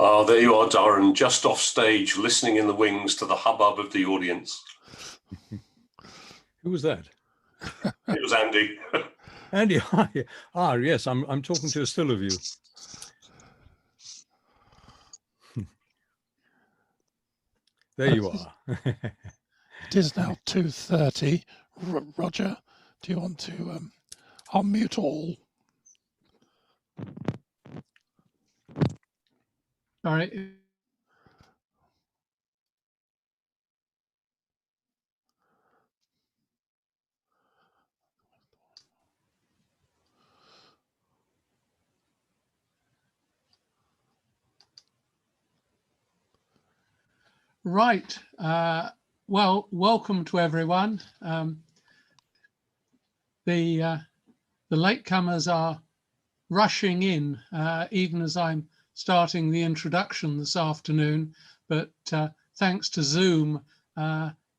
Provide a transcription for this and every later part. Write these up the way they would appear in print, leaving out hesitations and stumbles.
Oh, there you are, Doron, just off stage, listening in the wings to the hubbub of the audience. Who was that? It was Andy. Andy, yes, I'm talking to a still of you. There you are. It is now 2:30. Roger, do you want to unmute all? All right. Right. Well, welcome to everyone. The latecomers are rushing in, even as I'm starting the introduction this afternoon. But thanks to Zoom,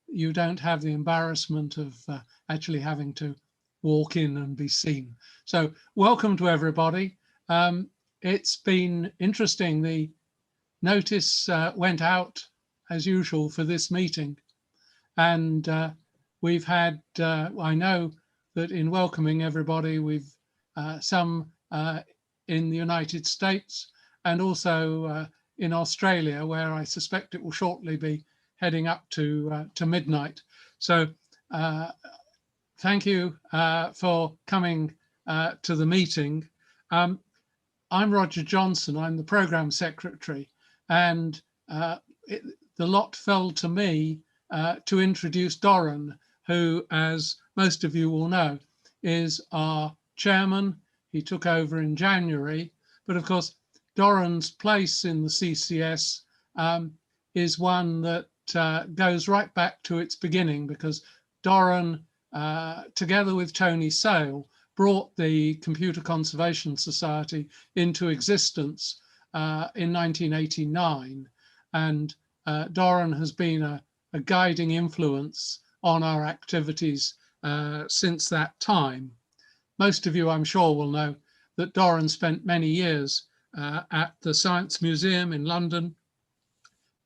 you don't have the embarrassment of actually having to walk in and be seen. So welcome to everybody. It's been interesting. The notice went out as usual for this meeting, and we've had, I know that in welcoming everybody, we've some in the United States and also in Australia, where I suspect it will shortly be heading up to midnight. So thank you for coming to the meeting. I'm Roger Johnson, I'm the Programme Secretary, and the lot fell to me to introduce Doron, who, as most of you will know, is our chairman. He took over in January, but of course, Doron's place in the CCS is one that goes right back to its beginning, because Doron, together with Tony Sale, brought the Computer Conservation Society into existence in 1989. And Doron has been a guiding influence on our activities since that time. Most of you, I'm sure, will know that Doron spent many years at the Science Museum in London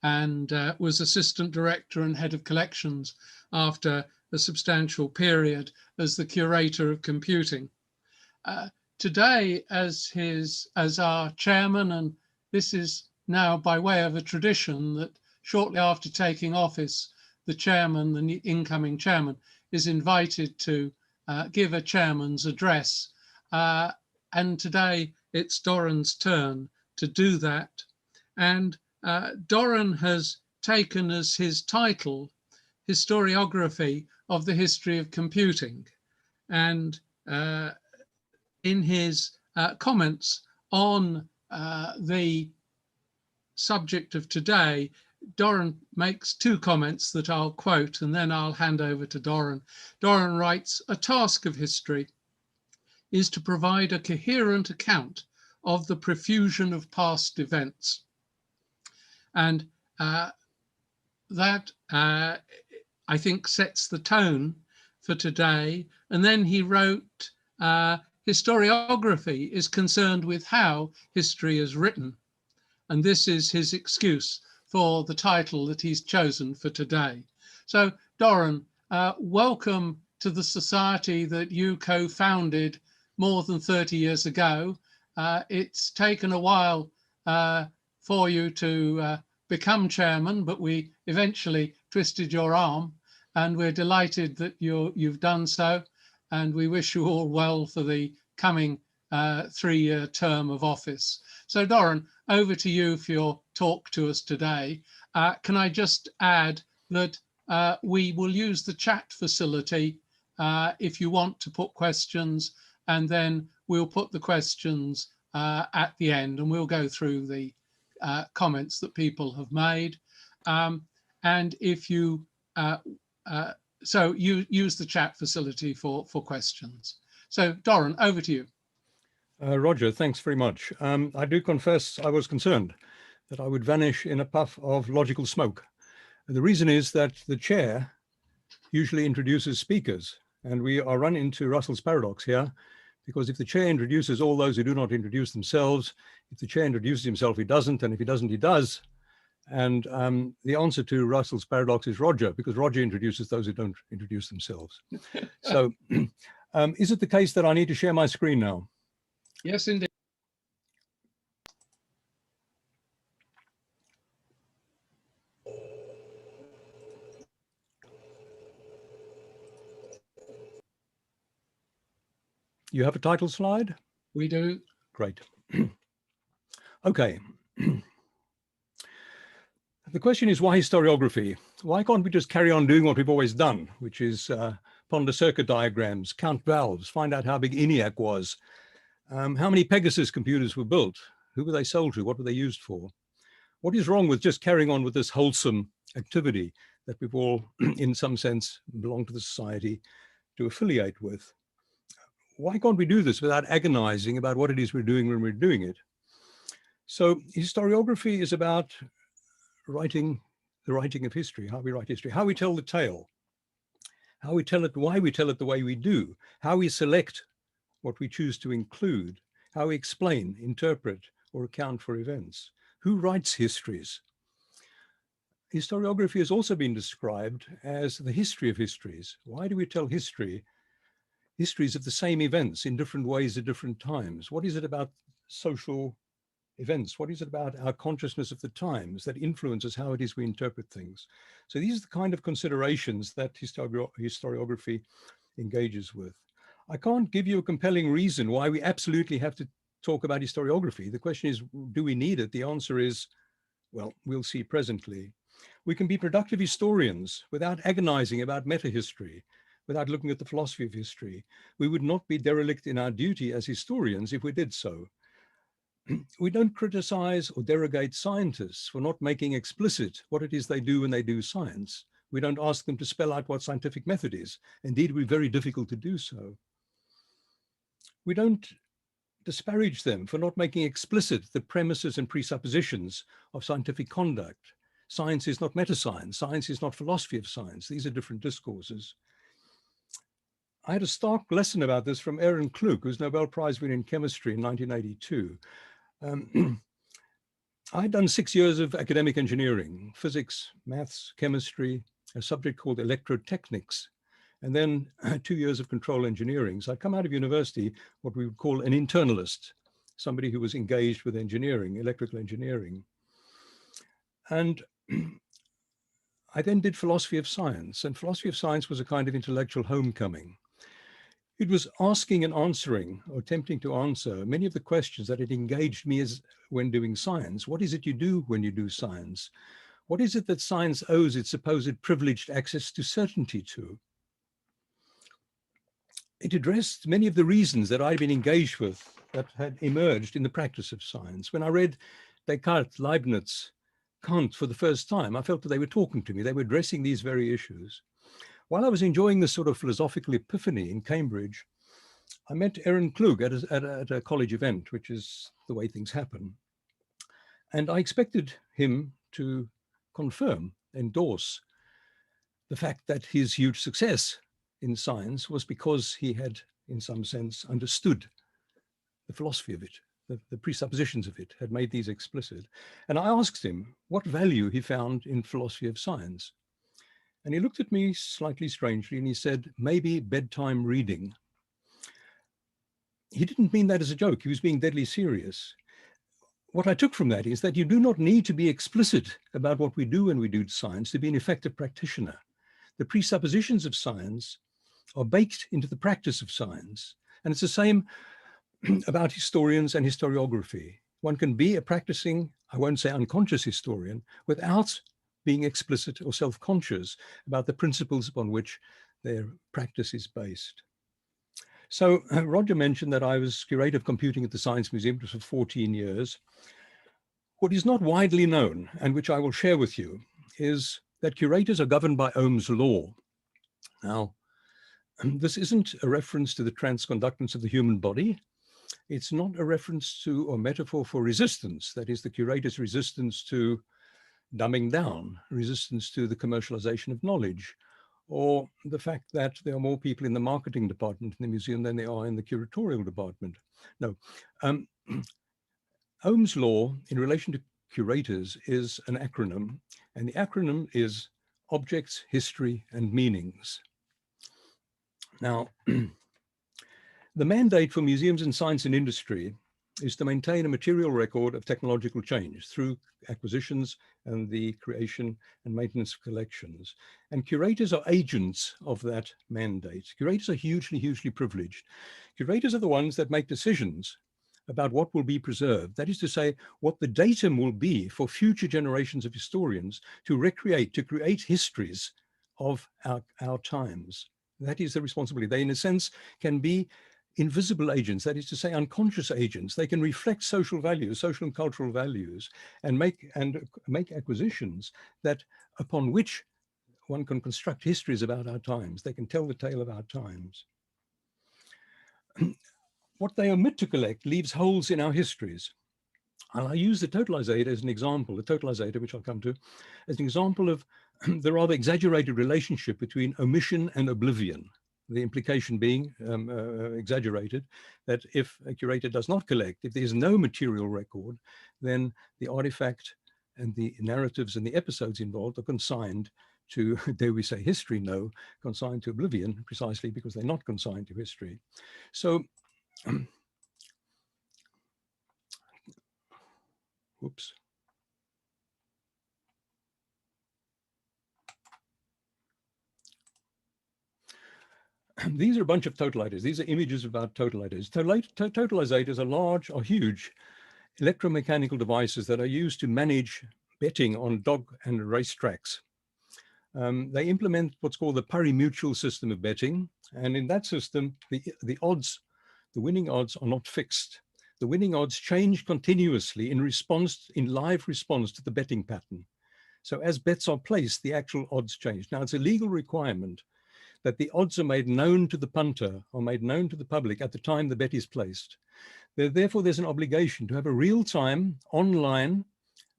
and was assistant director and head of collections after a substantial period as the curator of computing. Today, as our chairman, and this is now by way of a tradition that shortly after taking office, the chairman, the incoming chairman, is invited to give a chairman's address. And today it's Doron's turn to do that. And Doron has taken as his title, Historiography of the History of Computing. And in his comments on the subject of today, Doron makes two comments that I'll quote, and then I'll hand over to Doron. Doron writes, "A task of history is to provide a coherent account of the profusion of past events." And that, I think, sets the tone for today. And then he wrote, historiography is concerned with how history is written. And this is his excuse for the title that he's chosen for today. So, Doron, welcome to the society that you co-founded more than 30 years ago. It's taken a while for you to become chairman, but we eventually twisted your arm, and we're delighted that you've done so, and we wish you all well for the coming 3-year term of office. So, Doron, over to you for your talk to us today. Can I just add that we will use the chat facility if you want to put questions, and then we'll put the questions at the end, and we'll go through the comments that people have made. And if you, so you use the chat facility for questions. So, Doron, over to you. Roger, thanks very much. I do confess I was concerned that I would vanish in a puff of logical smoke. The reason is that the chair usually introduces speakers, and we are run into Russell's paradox here, Because if the chair introduces all those who do not introduce themselves, if the chair introduces himself, he doesn't, and if he doesn't, he does. And the answer to Russell's paradox is Roger, because Roger introduces those who don't introduce themselves. So is it the case that I need to share my screen now? Yes, indeed. You have a title slide? We do. Great. Okay. The question is, why historiography? Why can't we just carry on doing what we've always done, which is ponder circuit diagrams, count valves, find out how big ENIAC was, how many Pegasus computers were built, who were they sold to, what were they used for? What is wrong with just carrying on with this wholesome activity that we've all, in some sense, belong to the society to affiliate with? Why can't we do this without agonizing about what it is we're doing when we're doing it? So historiography is about the writing of history, how we write history, how we tell the tale, how we tell it, why we tell it the way we do, how we select what we choose to include, how we explain, interpret, or account for events, who writes histories. Historiography has also been described as the history of histories. Why do we tell histories of the same events in different ways at different times? What is it about social events? What is it about our consciousness of the times that influences how it is we interpret things? So these are the kind of considerations that historiography engages with. I can't give you a compelling reason why we absolutely have to talk about historiography. The question is, do we need it? The answer is, well, we'll see presently. We can be productive historians without agonizing about meta-history, without looking at the philosophy of history. We would not be derelict in our duty as historians if we did so. We don't criticize or derogate scientists for not making explicit what it is they do when they do science. We don't ask them to spell out what scientific method is. Indeed, it would be very difficult to do so. We don't disparage them for not making explicit the premises and presuppositions of scientific conduct. Science is not meta-science. Science is not philosophy of science. These are different discourses. I had a stark lesson about this from Aaron Klug, who's Nobel Prize winner in chemistry in 1982. I'd done 6 years of academic engineering, physics, maths, chemistry, a subject called electrotechnics, and then 2 years of control engineering. So I'd come out of university what we would call an internalist, somebody who was engaged with engineering, electrical engineering. And I then did philosophy of science, and philosophy of science was a kind of intellectual homecoming. It was asking and answering, or attempting to answer, many of the questions that had engaged me when doing science. What is it you do when you do science? What is it that science owes its supposed privileged access to certainty to? It addressed many of the reasons that I'd been engaged with that had emerged in the practice of science. When I read Descartes, Leibniz, Kant for the first time, I felt that they were talking to me. They were addressing these very issues. While I was enjoying this sort of philosophical epiphany in Cambridge, I met Aaron Klug at a college event, which is the way things happen. And I expected him to confirm, endorse the fact that his huge success in science was because he had, in some sense, understood the philosophy of it, the presuppositions of it, had made these explicit. And I asked him what value he found in philosophy of science. And he looked at me slightly strangely and he said, maybe bedtime reading. He didn't mean that as a joke. He was being deadly serious. What I took from that is that you do not need to be explicit about what we do when we do science to be an effective practitioner. The presuppositions of science are baked into the practice of science. And it's the same about historians and historiography. One can be a practicing, I won't say unconscious historian, without being explicit or self-conscious about the principles upon which their practice is based. So Roger mentioned that I was curator of computing at the Science Museum for 14 years. What is not widely known, and which I will share with you, is that curators are governed by Ohm's law. Now, this isn't a reference to the transconductance of the human body. It's not a reference to or metaphor for resistance, that is the curator's resistance to dumbing down, resistance to the commercialization of knowledge, or the fact that there are more people in the marketing department in the museum than there are in the curatorial department. No. Ohm's law in relation to curators is an acronym, and the acronym is Objects, History, and Meanings. Now, the mandate for museums in science and industry is to maintain a material record of technological change through acquisitions and the creation and maintenance of collections. And curators are agents of that mandate. Curators are hugely, hugely privileged. Curators are the ones that make decisions about what will be preserved. That is to say, what the datum will be for future generations of historians to recreate, to create histories of our times. That is the responsibility. They, in a sense, can be invisible agents, that is to say, unconscious agents. They can reflect social values, social and cultural values, and make acquisitions that upon which one can construct histories about our times. They can tell the tale of our times. What they omit to collect leaves holes in our histories. And I use the totalizator as an example, the totalizator, which I'll come to, as an example of the rather exaggerated relationship between omission and oblivion. The implication being exaggerated, that if a curator does not collect, if there's no material record, then the artifact and the narratives and the episodes involved are consigned to, dare we say history? No, consigned to oblivion, precisely because they're not consigned to history. So, whoops. These are a bunch of totalizers. These are images about totalizers. Totalizers are large or huge electromechanical devices that are used to manage betting on dog and race tracks. They implement what's called the pari-mutuel system of betting. And in that system, the odds, the winning odds are not fixed. The winning odds change continuously in live response to the betting pattern. So as bets are placed, the actual odds change. Now, it's a legal requirement that the odds are made known to the punter or made known to the public at the time the bet is placed. Therefore, there's an obligation to have a real-time online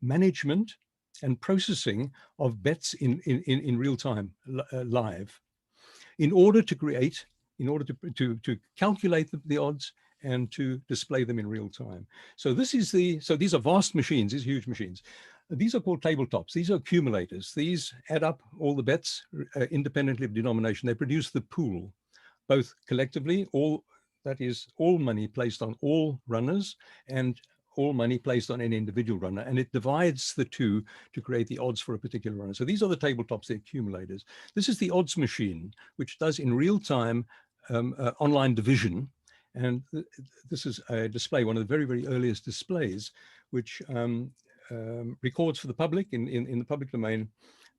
management and processing of bets in real time, live, in order to create, in order to calculate the odds and to display them in real time. So these are vast machines, these huge machines. These are called tabletops. These are accumulators. These add up all the bets independently of denomination. They produce the pool, both collectively, that is all money placed on all runners and all money placed on any individual runner. And it divides the two to create the odds for a particular runner. So these are the tabletops, the accumulators. This is the odds machine, which does in real time online division. And this is a display, one of the very, very earliest displays, which records for the public in the public domain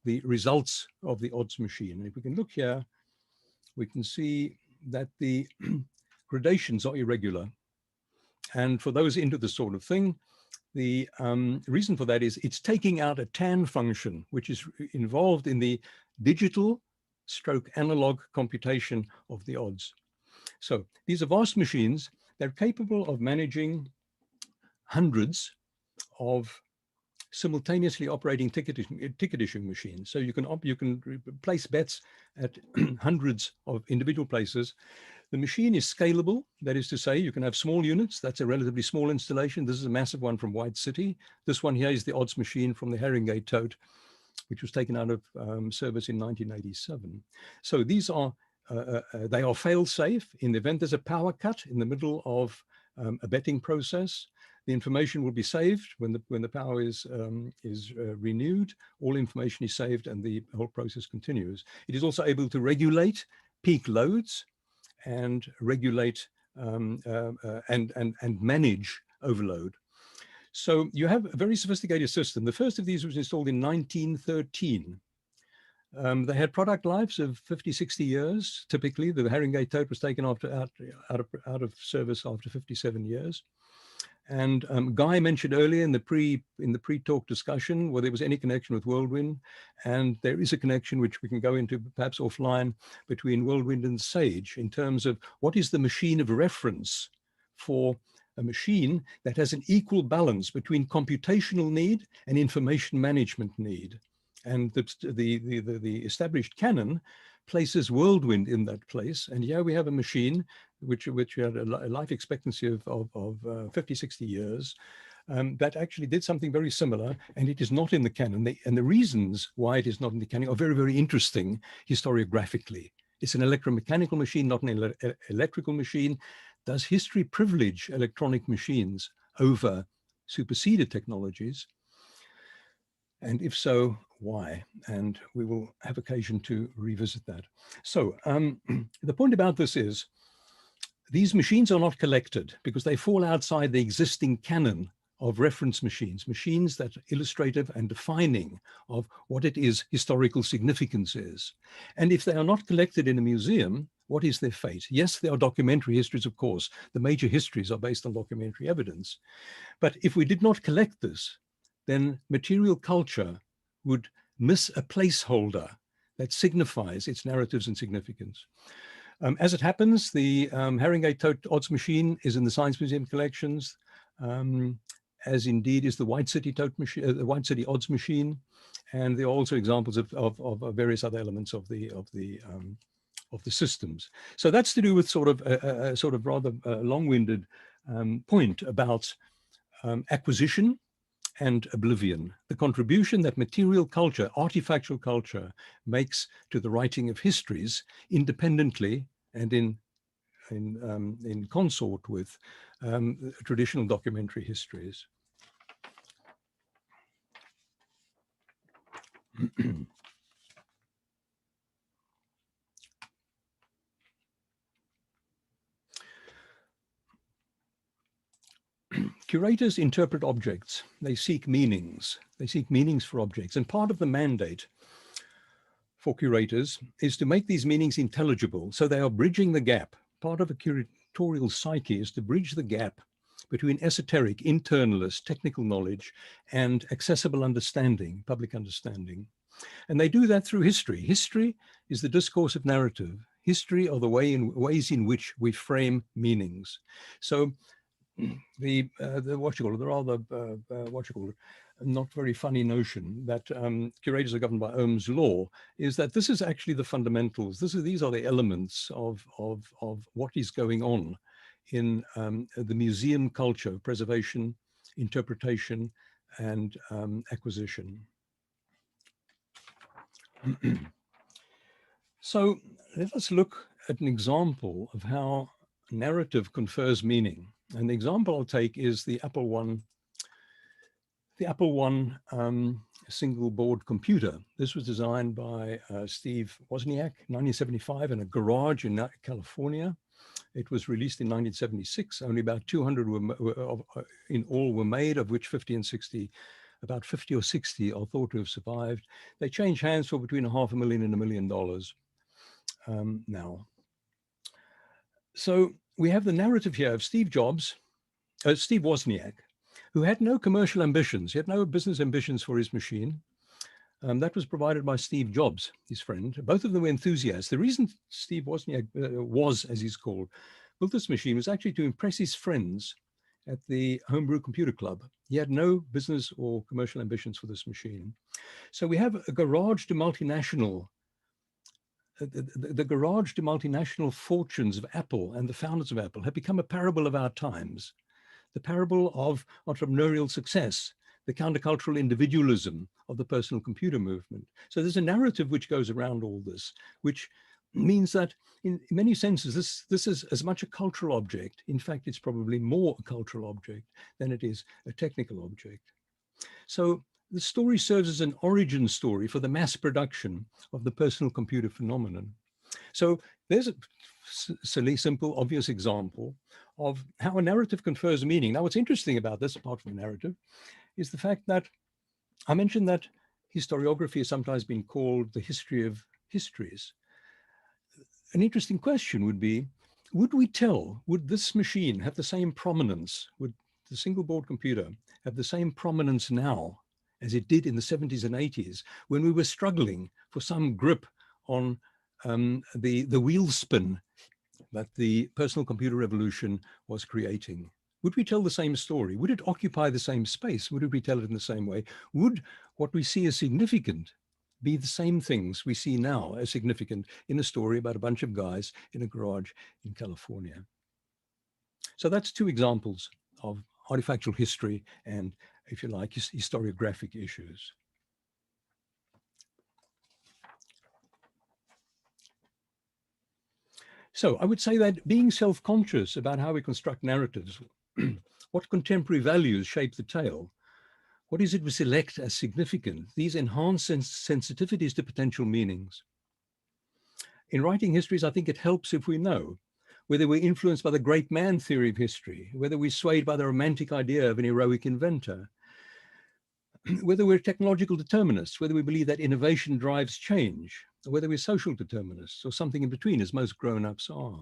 the results of the odds machine. And if we can look here, we can see that the gradations are irregular. And for those into this sort of thing, the reason for that is it's taking out a tan function, which is involved in the digital stroke analog computation of the odds. So these are vast machines. They're capable of managing hundreds of simultaneously operating ticket issuing machines. So you can place bets at hundreds of individual places. The machine is scalable. That is to say, you can have small units. That's a relatively small installation. This is a massive one from White City. This one here is the odds machine from the Haringey Tote, which was taken out of service in 1987. So these are, they are fail-safe. In the event there's a power cut in the middle of a betting process, the information will be saved when the power is renewed. All information is saved and the whole process continues. It is also able to regulate peak loads and regulate and manage overload. So you have a very sophisticated system. The first of these was installed in 1913. They had product lives of 50, 60 years. Typically, the Haringey Tote was taken out of service after 57 years. And Guy mentioned earlier in the pre-talk discussion whether there was any connection with Whirlwind, and there is a connection which we can go into perhaps offline between Whirlwind and Sage in terms of what is the machine of reference for a machine that has an equal balance between computational need and information management need. And the established canon places whirlwind in that place. And here we have a machine which had a life expectancy of 50, 60 years. That actually did something very similar, and it is not in the canon. And the reasons why it is not in the canon are very, very interesting historiographically. It's an electromechanical machine, not an electrical machine. Does history privilege electronic machines over superseded technologies? And if so, why? And we will have occasion to revisit that. So the point about this is, these machines are not collected because they fall outside the existing canon of reference machines, machines that are illustrative and defining of what it is historical significance is. And if they are not collected in a museum, what is their fate? Yes, there are documentary histories, of course. The major histories are based on documentary evidence. But if we did not collect this, then material culture would miss a placeholder that signifies its narratives and significance. As it happens, the Haringey Tote Odds machine is in the Science Museum collections, as indeed is the White City Tote machine, the White City Odds machine, and there are also examples of various other elements of the systems. So that's to do with sort of a sort of rather long-winded point about acquisition and oblivion, the contribution that material culture, artifactual culture, makes to the writing of histories independently and in consort with traditional documentary histories. Curators interpret objects. They seek meanings. They seek meanings for objects. And part of the mandate for curators is to make these meanings intelligible. So they are bridging the gap. Part of a curatorial psyche is to bridge the gap between esoteric, internalist, technical knowledge and accessible understanding, public understanding. And they do that through history. History is the discourse of narrative. History are the ways in which we frame meanings. So the what you call it, the rather what you call it, not very funny notion that curators are governed by Ohm's law is that this is actually the fundamentals. These are the elements of what is going on in the museum culture: preservation, interpretation, and acquisition. So let us look at an example of how narrative confers meaning. And the example I'll take is the Apple I single board computer. This was designed by Steve Wozniak, 1975, in a garage in California. It was released in 1976. Only about 200 in all were made, of which 50 and 60, about 50 or 60 are thought to have survived. They change hands for between $500,000 and $1 million now. So we have the narrative here of Steve Wozniak, who had no commercial ambitions. He had no business ambitions for his machine. That was provided by Steve Jobs, his friend. Both of them were enthusiasts. The reason Steve Wozniak as he's called, built this machine was actually to impress his friends at the Homebrew Computer Club. He had no business or commercial ambitions for this machine. So we have a garage to multinational, the garage to multinational fortunes of Apple and the founders of Apple have become a parable of our times. The parable of entrepreneurial success, the countercultural individualism of the personal computer movement. So there's a narrative which goes around all this, which means that in many senses, this is as much a cultural object. In fact, it's probably more a cultural object than it is a technical object. So the story serves as an origin story for the mass production of the personal computer phenomenon. So there's a silly, simple, obvious example of how a narrative confers meaning. Now, what's interesting about this, apart from the narrative, is the fact that I mentioned that historiography has sometimes been called the history of histories. An interesting question would be, would this machine have the same prominence, would the single board computer have the same prominence now as it did in the 70s and 80s, when we were struggling for some grip on the wheel spin that the personal computer revolution was creating? Would we tell the same story? Would it occupy the same space? Would we tell it in the same way? Would what we see as significant be the same things we see now as significant in a story about a bunch of guys in a garage in California. So that's two examples of artifactual history and, if you like, historiographic issues. So I would say that being self-conscious about how we construct narratives, what contemporary values shape the tale, what is it we select as significant, these enhance sensitivities to potential meanings. In writing histories, I think it helps if we know whether we're influenced by the great man theory of history, whether we're swayed by the romantic idea of an heroic inventor, whether we're technological determinists, whether we believe that innovation drives change, or whether we're social determinists, or something in between, as most grown-ups are.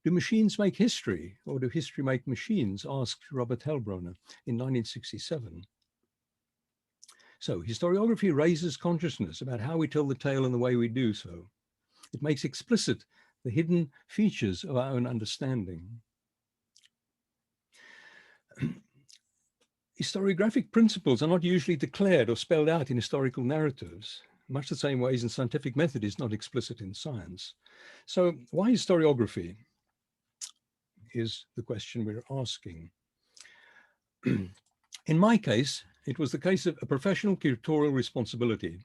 Do machines make history, or do history make machines? Asked Robert Hellbronner in 1967. So historiography raises consciousness about how we tell the tale and the way we do so. It makes explicit the hidden features of our own understanding. Historiographic principles are not usually declared or spelled out in historical narratives, much the same way as in scientific method is not explicit in science. So why historiography is the question we're asking. In my case, it was the case of a professional curatorial responsibility.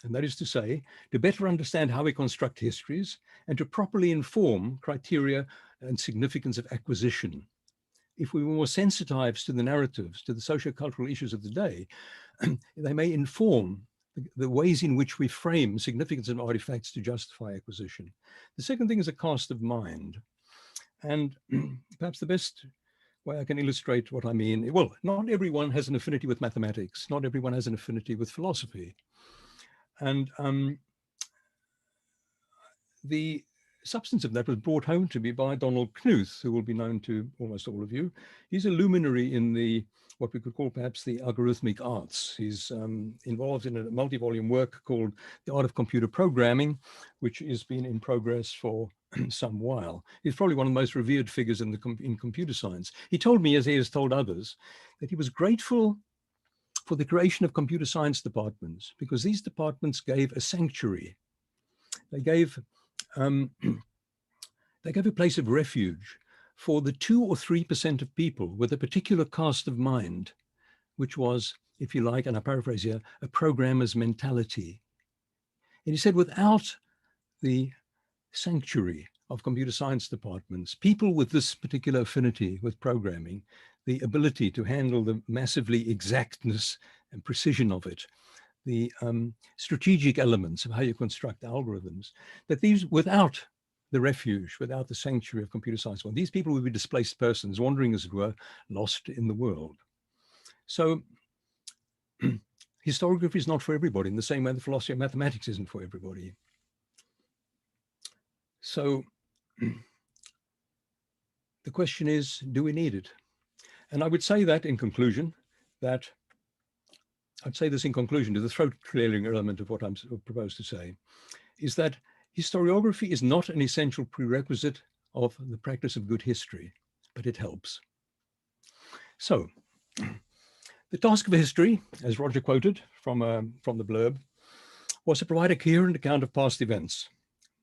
And that is to say, to better understand how we construct histories and to properly inform criteria and significance of acquisition. If we were more sensitized to the narratives, to the socio-cultural issues of the day, they may inform the ways in which we frame significance of artifacts to justify acquisition. The second thing is a cast of mind. And perhaps the best way I can illustrate what I mean, well, not everyone has an affinity with mathematics. Not everyone has an affinity with philosophy. And the substance of that was brought home to me by Donald Knuth, who will be known to almost all of you. He's a luminary in the, what we could call perhaps the algorithmic arts. He's involved in a multi-volume work called The Art of Computer Programming, which has been in progress for some while. He's probably one of the most revered figures in computer science. He told me, as he has told others, that he was grateful for the creation of computer science departments, because these departments gave a sanctuary. They gave a place of refuge for the 2 or 3% of people with a particular cast of mind, which was, if you like, and I paraphrase here, a programmer's mentality. And he said, without the sanctuary of computer science departments, people with this particular affinity with programming, the ability to handle the massively exactness and precision of it, the strategic elements of how you construct algorithms, that these, without the refuge, without the sanctuary of computer science, well, these people would be displaced persons, wandering, as it were, lost in the world. So historiography is not for everybody, in the same way the philosophy of mathematics isn't for everybody. So the question is, do we need it? And I would say that in conclusion, to the throat clearing element of what I'm proposed to say, is that historiography is not an essential prerequisite of the practice of good history, but it helps. So the task of history, as Roger quoted from the blurb, was to provide a coherent account of past events,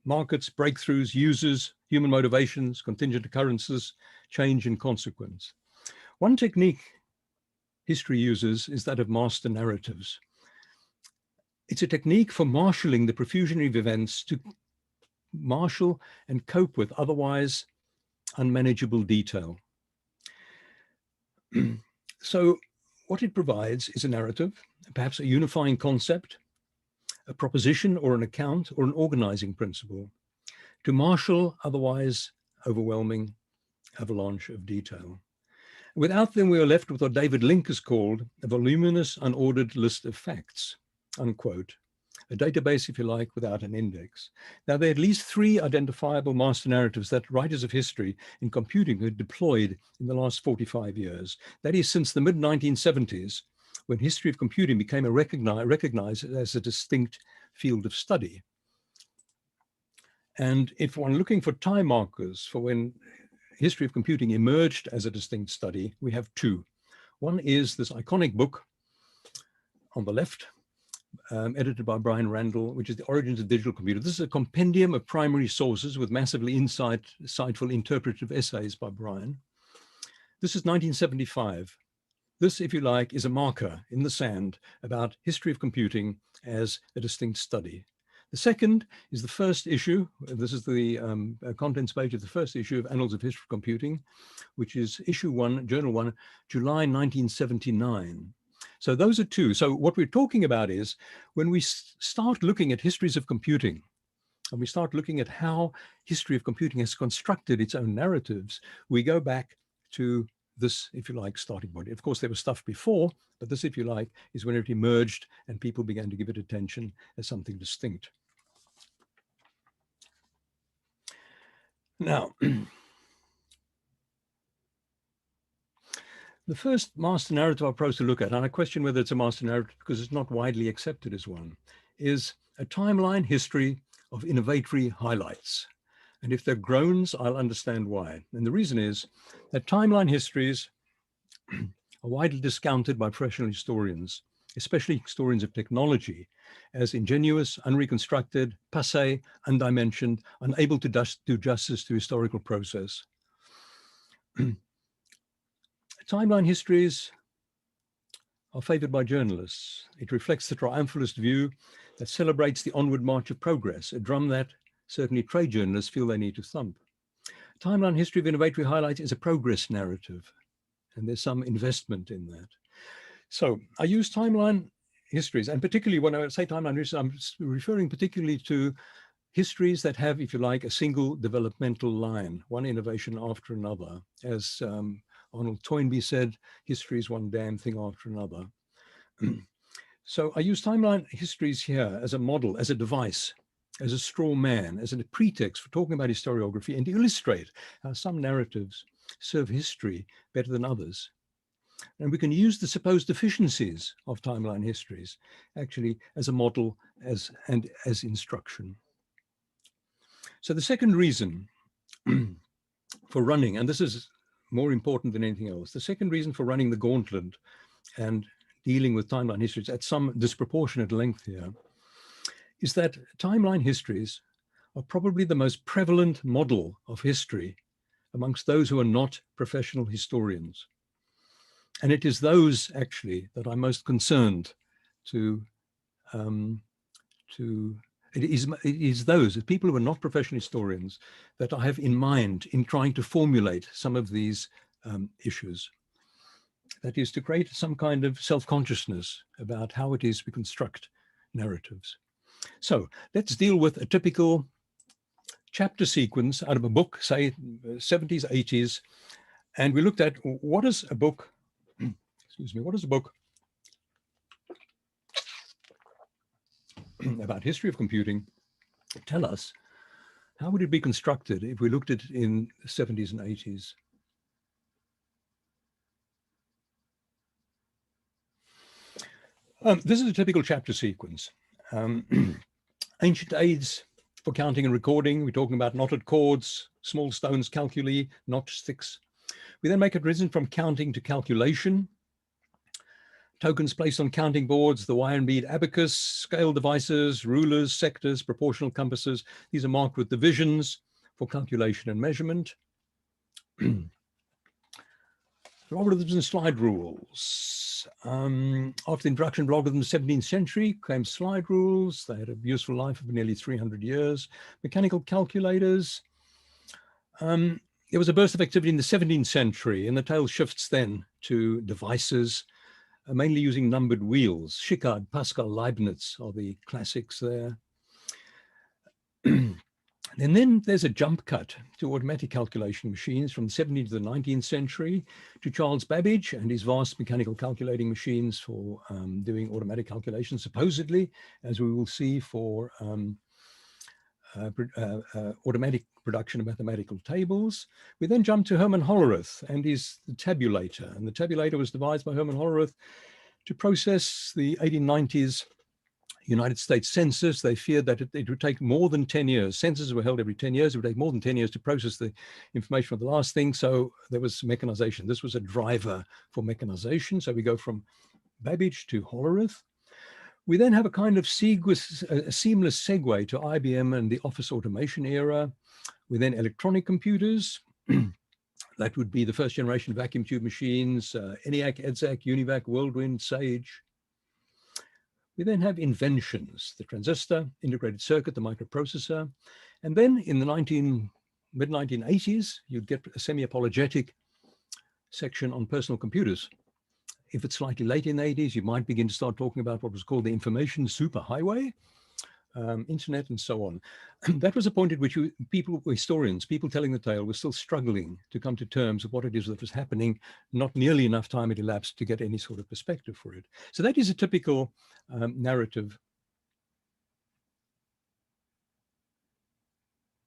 markets, breakthroughs, users, human motivations, contingent occurrences, change and consequence. One technique history uses is that of master narratives. It's a technique for marshalling the profusion of events to marshal and cope with otherwise unmanageable detail. So what it provides is a narrative, perhaps a unifying concept, a proposition or an account or an organizing principle to marshal otherwise overwhelming avalanche of detail. Without them, we are left with what David Link has called a voluminous, unordered list of facts, unquote, a database, if you like, without an index. Now, there are at least 3 identifiable master narratives that writers of history in computing have deployed in the last 45 years. That is, since the mid-1970s, when history of computing became recognized as a distinct field of study. And if one looking for time markers for when history of computing emerged as a distinct study, we have 2. One is this iconic book on the left edited by Brian Randall, which is The Origins of Digital Computer. This is a compendium of primary sources with massively insightful interpretive essays by Brian. This is 1975. This, if you like, is a marker in the sand about history of computing as a distinct study. The second is the first issue. This is the contents page of the first issue of Annals of History of Computing, which is issue 1, journal 1, July 1979. So those are two. So what we're talking about is when we start looking at histories of computing, and we start looking at how history of computing has constructed its own narratives, we go back to this, if you like, starting point. Of course, there was stuff before, but this, if you like, is when it emerged and people began to give it attention as something distinct. Now, the first master narrative I propose to look at, and I question whether it's a master narrative because it's not widely accepted as one, is a timeline history of innovatory highlights. And if they're groans, I'll understand why. And the reason is that timeline histories are widely discounted by professional historians, especially historians of technology, as ingenuous, unreconstructed, passé, undimensioned, unable to do justice to historical process. Timeline histories are favored by journalists. It reflects the triumphalist view that celebrates the onward march of progress, a drum that certainly trade journalists feel they need to thump. Timeline history of innovatory highlights is a progress narrative, and there's some investment in that. So I use timeline histories, and particularly when I say timeline histories, I'm referring particularly to histories that have, if you like, a single developmental line, one innovation after another. As Arnold Toynbee said, history is one damn thing after another. So I use timeline histories here as a model, as a device, as a straw man, as a pretext for talking about historiography and to illustrate how some narratives serve history better than others. And we can use the supposed deficiencies of timeline histories actually as a model and as instruction. So the second reason for running, and this is more important than anything else, the second reason for running the gauntlet and dealing with timeline histories at some disproportionate length here is that timeline histories are probably the most prevalent model of history amongst those who are not professional historians. And it is those actually that I'm most concerned it is those people who are not professional historians that I have in mind in trying to formulate some of these issues. That is to create some kind of self-consciousness about how it is we construct narratives. So let's deal with a typical chapter sequence out of a book, say 70s, 80s. And we looked at what is a book, excuse me, what is a book about history of computing tell us? How would it be constructed if we looked at it in the 70s and 80s? This is a typical chapter sequence. Ancient aids for counting and recording. We're talking about knotted cords, small stones, calculi, notch sticks. We then make a transition from counting to calculation. Tokens placed on counting boards, the wire and bead abacus, scale devices, rulers, sectors, proportional compasses. These are marked with divisions for calculation and measurement. Logarithms and slide rules. After the introduction of logarithms in the 17th century came slide rules. They had a useful life of nearly 300 years. Mechanical calculators. There was a burst of activity in the 17th century, and the tale shifts then to devices, mainly using numbered wheels. Schickard, Pascal, Leibniz are the classics there. And then there's a jump cut to automatic calculation machines from the 17th to the 19th century, to Charles Babbage and his vast mechanical calculating machines for doing automatic calculations, supposedly, as we will see, for automatic production of mathematical tables. We then jump to Hermann Hollerith and his tabulator. And the tabulator was devised by Hermann Hollerith to process the 1890s United States Census. They feared that it would take more than 10 years. Censuses were held every 10 years. It would take more than 10 years to process the information of the last thing. So there was mechanization. This was a driver for mechanization. So we go from Babbage to Hollerith. We then have a kind of seamless segue to IBM and the office automation era. We then electronic computers. That would be the first generation vacuum tube machines, ENIAC, EDSAC, UNIVAC, Whirlwind, Sage. We then have inventions, the transistor, integrated circuit, the microprocessor. And then in the mid-1980s, you'd get a semi-apologetic section on personal computers. If it's slightly late in the 80s, you might begin to start talking about what was called the information superhighway, internet, and so on. That was a point at which historians, people telling the tale, were still struggling to come to terms with what it is that was happening. Not nearly enough time had elapsed to get any sort of perspective for it. So that is a typical narrative.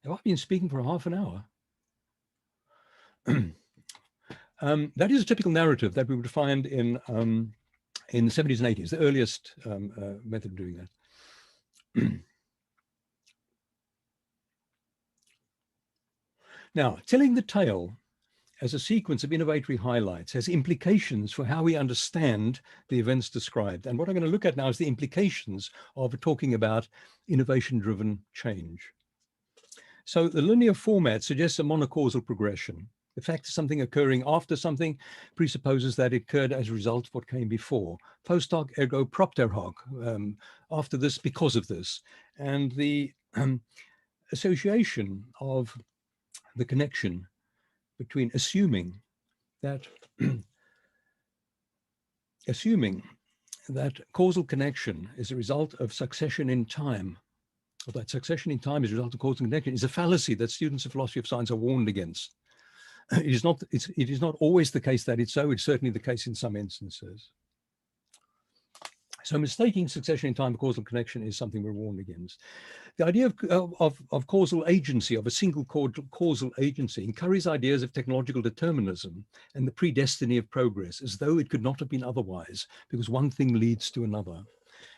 Have I been speaking for half an hour? That is a typical narrative that we would find in the 70s and 80s, the earliest method of doing that. Now, telling the tale as a sequence of innovatory highlights has implications for how we understand the events described. And what I'm going to look at now is the implications of talking about innovation-driven change. So the linear format suggests a monocausal progression. The fact of something occurring after something presupposes that it occurred as a result of what came before. Post hoc ergo propter hoc, after this, because of this. And the association of the connection between assuming that causal connection is a result of succession in time, or that succession in time is a result of causal connection, is a fallacy that students of philosophy of science are warned against. It is not always the case that it's so. It's certainly the case in some instances. So mistaking succession in time for causal connection is something we're warned against. The idea of causal agency, of a single causal agency, encourages ideas of technological determinism and the predestiny of progress, as though it could not have been otherwise, because one thing leads to another.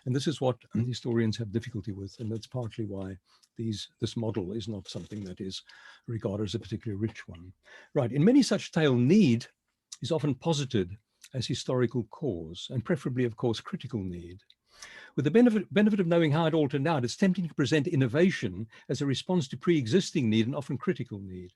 And this is what historians have difficulty with, and that's partly why this model is not something that is regarded as a particularly rich one. Right, in many such tale, need is often posited as historical cause, and preferably, of course, critical need. With the benefit of knowing how it all turned out, it's tempting to present innovation as a response to pre-existing need and often critical need.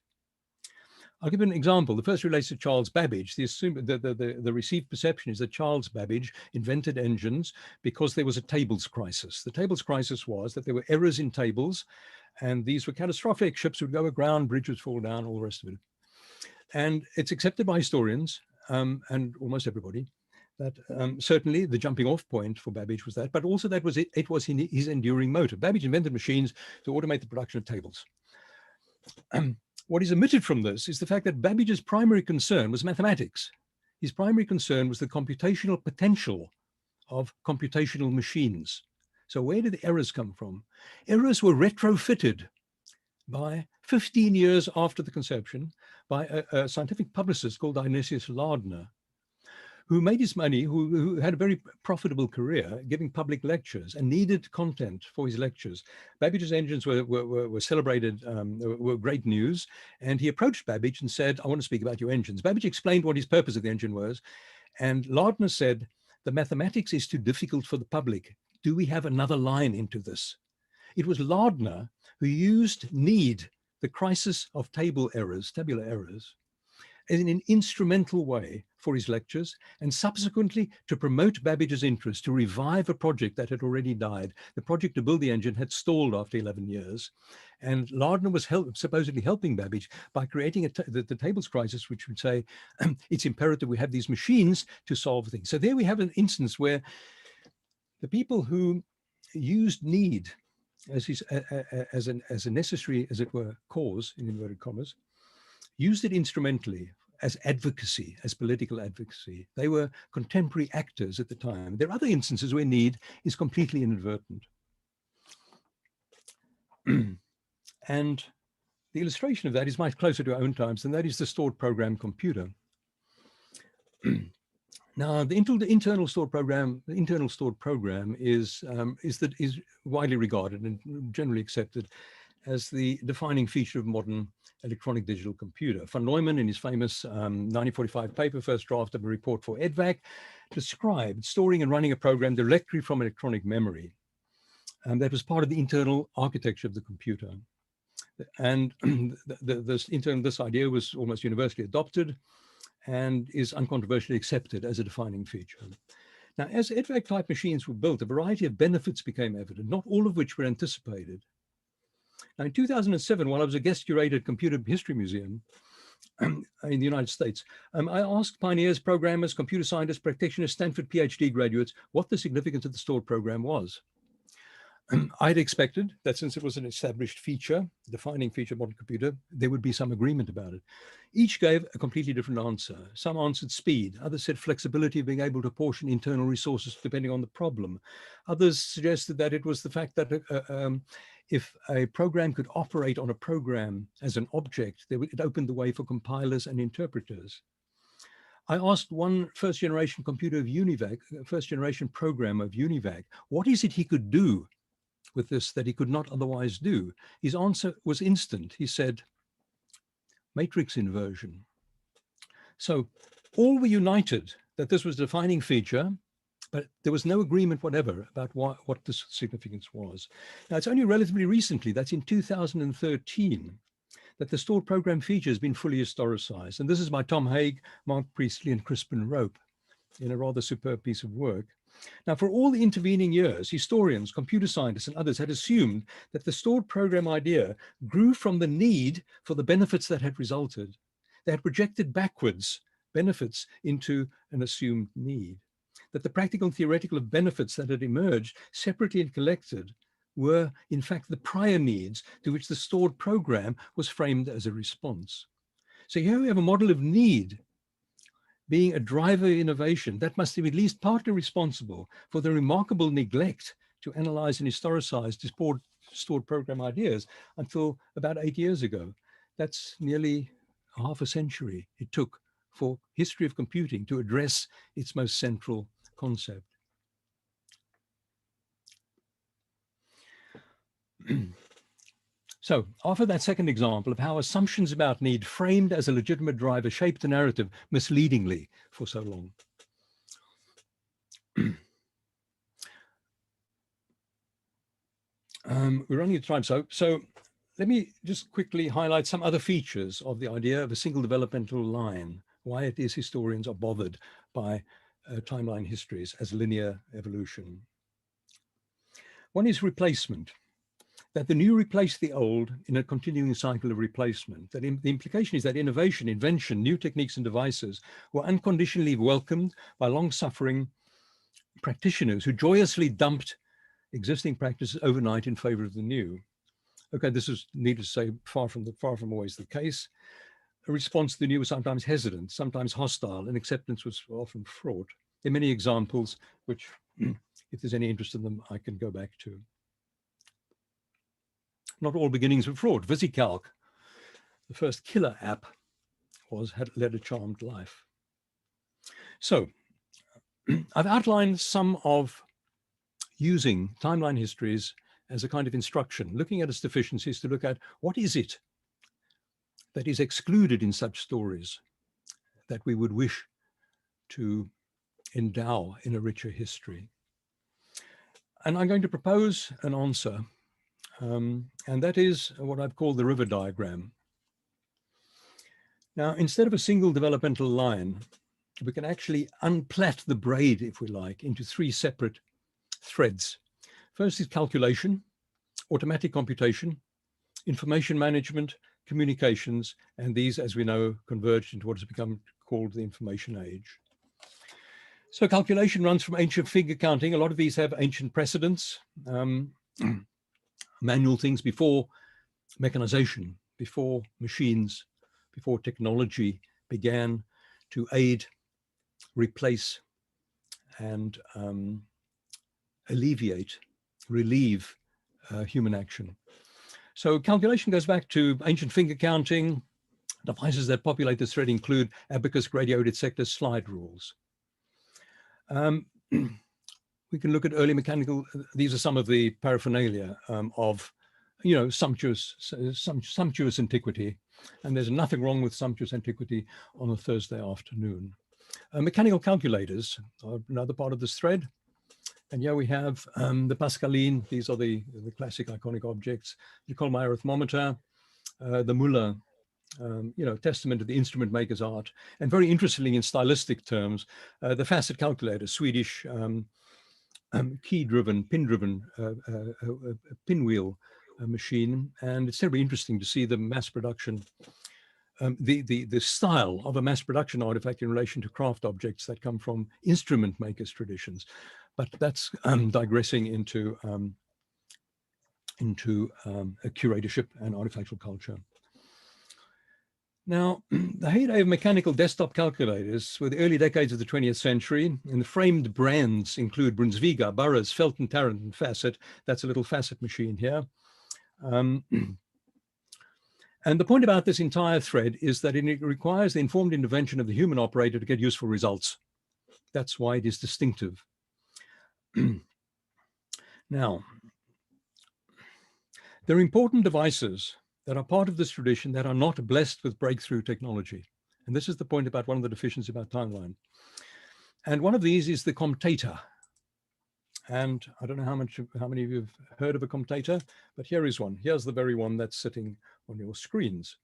I'll give an example. The first relates to Charles Babbage. The received perception is that Charles Babbage invented engines because there was a tables crisis. The tables crisis was that there were errors in tables, and these were catastrophic. Ships would go aground, bridges would fall down, all the rest of it. And it's accepted by historians and almost everybody that certainly the jumping off point for Babbage was that, but also that was it was his enduring motive. Babbage invented machines to automate the production of tables. What is omitted from this is the fact that Babbage's primary concern was mathematics. His primary concern was the computational potential of computational machines. So where did the errors come from? Errors were retrofitted by 15 years after the conception by a scientific publicist called Dionysius Lardner, who made his money, who had a very profitable career giving public lectures and needed content for his lectures. Babbage's engines were celebrated, were great news. And he approached Babbage and said, I want to speak about your engines. Babbage explained what his purpose of the engine was. And Lardner said, the mathematics is too difficult for the public. Do we have another line into this? It was Lardner who used need, the crisis of tabular errors, in an instrumental way for his lectures, and subsequently to promote Babbage's interest, to revive a project that had already died. The project to build the engine had stalled after 11 years. And Lardner was supposedly helping Babbage by creating the tables crisis, which would say, it's imperative we have these machines to solve things. So there we have an instance where the people who used need as a necessary, as it were, cause, in inverted commas, used it instrumentally as advocacy, as political advocacy. They were contemporary actors at the time. There are other instances where need is completely inadvertent. And the illustration of that is much closer to our own times, and that is the stored program computer. Now, the internal stored program is widely regarded and generally accepted as the defining feature of modern electronic digital computer. Von Neumann, in his famous 1945 paper, first draft of a report for EDVAC, described storing and running a program directly from electronic memory. And that was part of the internal architecture of the computer. And this idea was almost universally adopted and is uncontroversially accepted as a defining feature. Now, as EDVAC type machines were built, a variety of benefits became evident, not all of which were anticipated. Now, in 2007, while I was a guest curator at Computer History Museum in the United States, I asked pioneers, programmers, computer scientists, practitioners, Stanford PhD graduates, what the significance of the stored program was. I'd expected that since it was an established feature, defining feature of modern computer, there would be some agreement about it. Each gave a completely different answer. Some answered speed, others said flexibility of being able to portion internal resources depending on the problem. Others suggested that it was the fact that if a program could operate on a program as an object, it opened the way for compilers and interpreters. I asked one first-generation computer of UNIVAC, first-generation programmer of UNIVAC, what is it he could do with this that he could not otherwise do? His answer was instant. He said, matrix inversion. So all were united that this was a defining feature, but there was no agreement whatever about what the significance was. Now, it's only relatively recently, that's in 2013, that the stored program feature has been fully historicized. And this is by Tom Haig, Mark Priestley, and Crispin Rope in a rather superb piece of work. Now, for all the intervening years, historians, computer scientists, and others had assumed that the stored program idea grew from the need for the benefits that had resulted. They had projected backwards benefits into an assumed need, that the practical and theoretical benefits that had emerged separately and collected were, in fact, the prior needs to which the stored program was framed as a response. So here we have a model of need being a driver of innovation that must be at least partly responsible for the remarkable neglect to analyze and historicize stored program ideas until about 8 years ago. That's nearly half a century it took for history of computing to address its most central concept. So offer that second example of how assumptions about need framed as a legitimate driver shaped the narrative misleadingly for so long. We're running out of time, so let me just quickly highlight some other features of the idea of a single developmental line, why it is historians are bothered by timeline histories as linear evolution. One is replacement, that the new replace the old in a continuing cycle of replacement. That the implication is that innovation, invention, new techniques and devices were unconditionally welcomed by long-suffering practitioners who joyously dumped existing practices overnight in favor of the new. Okay, this is, needless to say, far from always the case. A response to the new was sometimes hesitant, sometimes hostile, and acceptance was often fraught. There are many examples which, if there's any interest in them, I can go back to. Not all beginnings were fraught. VisiCalc, the first killer app, had led a charmed life. So I've outlined some of using timeline histories as a kind of instruction, looking at its deficiencies to look at what is it that is excluded in such stories that we would wish to endow in a richer history. And I'm going to propose an answer, and that is what I've called the river diagram. Now, instead of a single developmental line, we can actually unplait the braid, if we like, into three separate threads. First is calculation, automatic computation, information management, communications, and these, as we know, converged into what has become called the information age. So calculation runs from ancient figure counting. A lot of these have ancient precedents, manual things before mechanization, before machines, before technology began to aid, replace, and alleviate, relieve human action. So calculation goes back to ancient finger counting. Devices that populate this thread include abacus, graduated sectors, slide rules. We can look at early mechanical, these are some of the paraphernalia of, you know, sumptuous antiquity. And there's nothing wrong with sumptuous antiquity on a Thursday afternoon. Mechanical calculators are another part of this thread. And here we have the Pascaline. These are the classic iconic objects. The Kohlmeier thermometer, the Müller, testament to the instrument maker's art. And very interestingly in stylistic terms, the facet calculator, Swedish key-driven, pin-driven pinwheel machine. And it's terribly interesting to see the mass production, the style of a mass production artifact in relation to craft objects that come from instrument makers' traditions. But that's digressing into a curatorship and artifactual culture. Now, the heyday of mechanical desktop calculators were the early decades of the 20th century, and the framed brands include Brunsviga, Burroughs, Felton, Tarrant, and Facet. That's a little Facet machine here. And the point about this entire thread is that it requires the informed intervention of the human operator to get useful results. That's why it is distinctive. Now, there are important devices that are part of this tradition that are not blessed with breakthrough technology. And this is the point about one of the deficiencies about timeline. And one of these is the comptator. And I don't know how many of you have heard of a comptator, but here is one. Here's the very one that's sitting on your screens.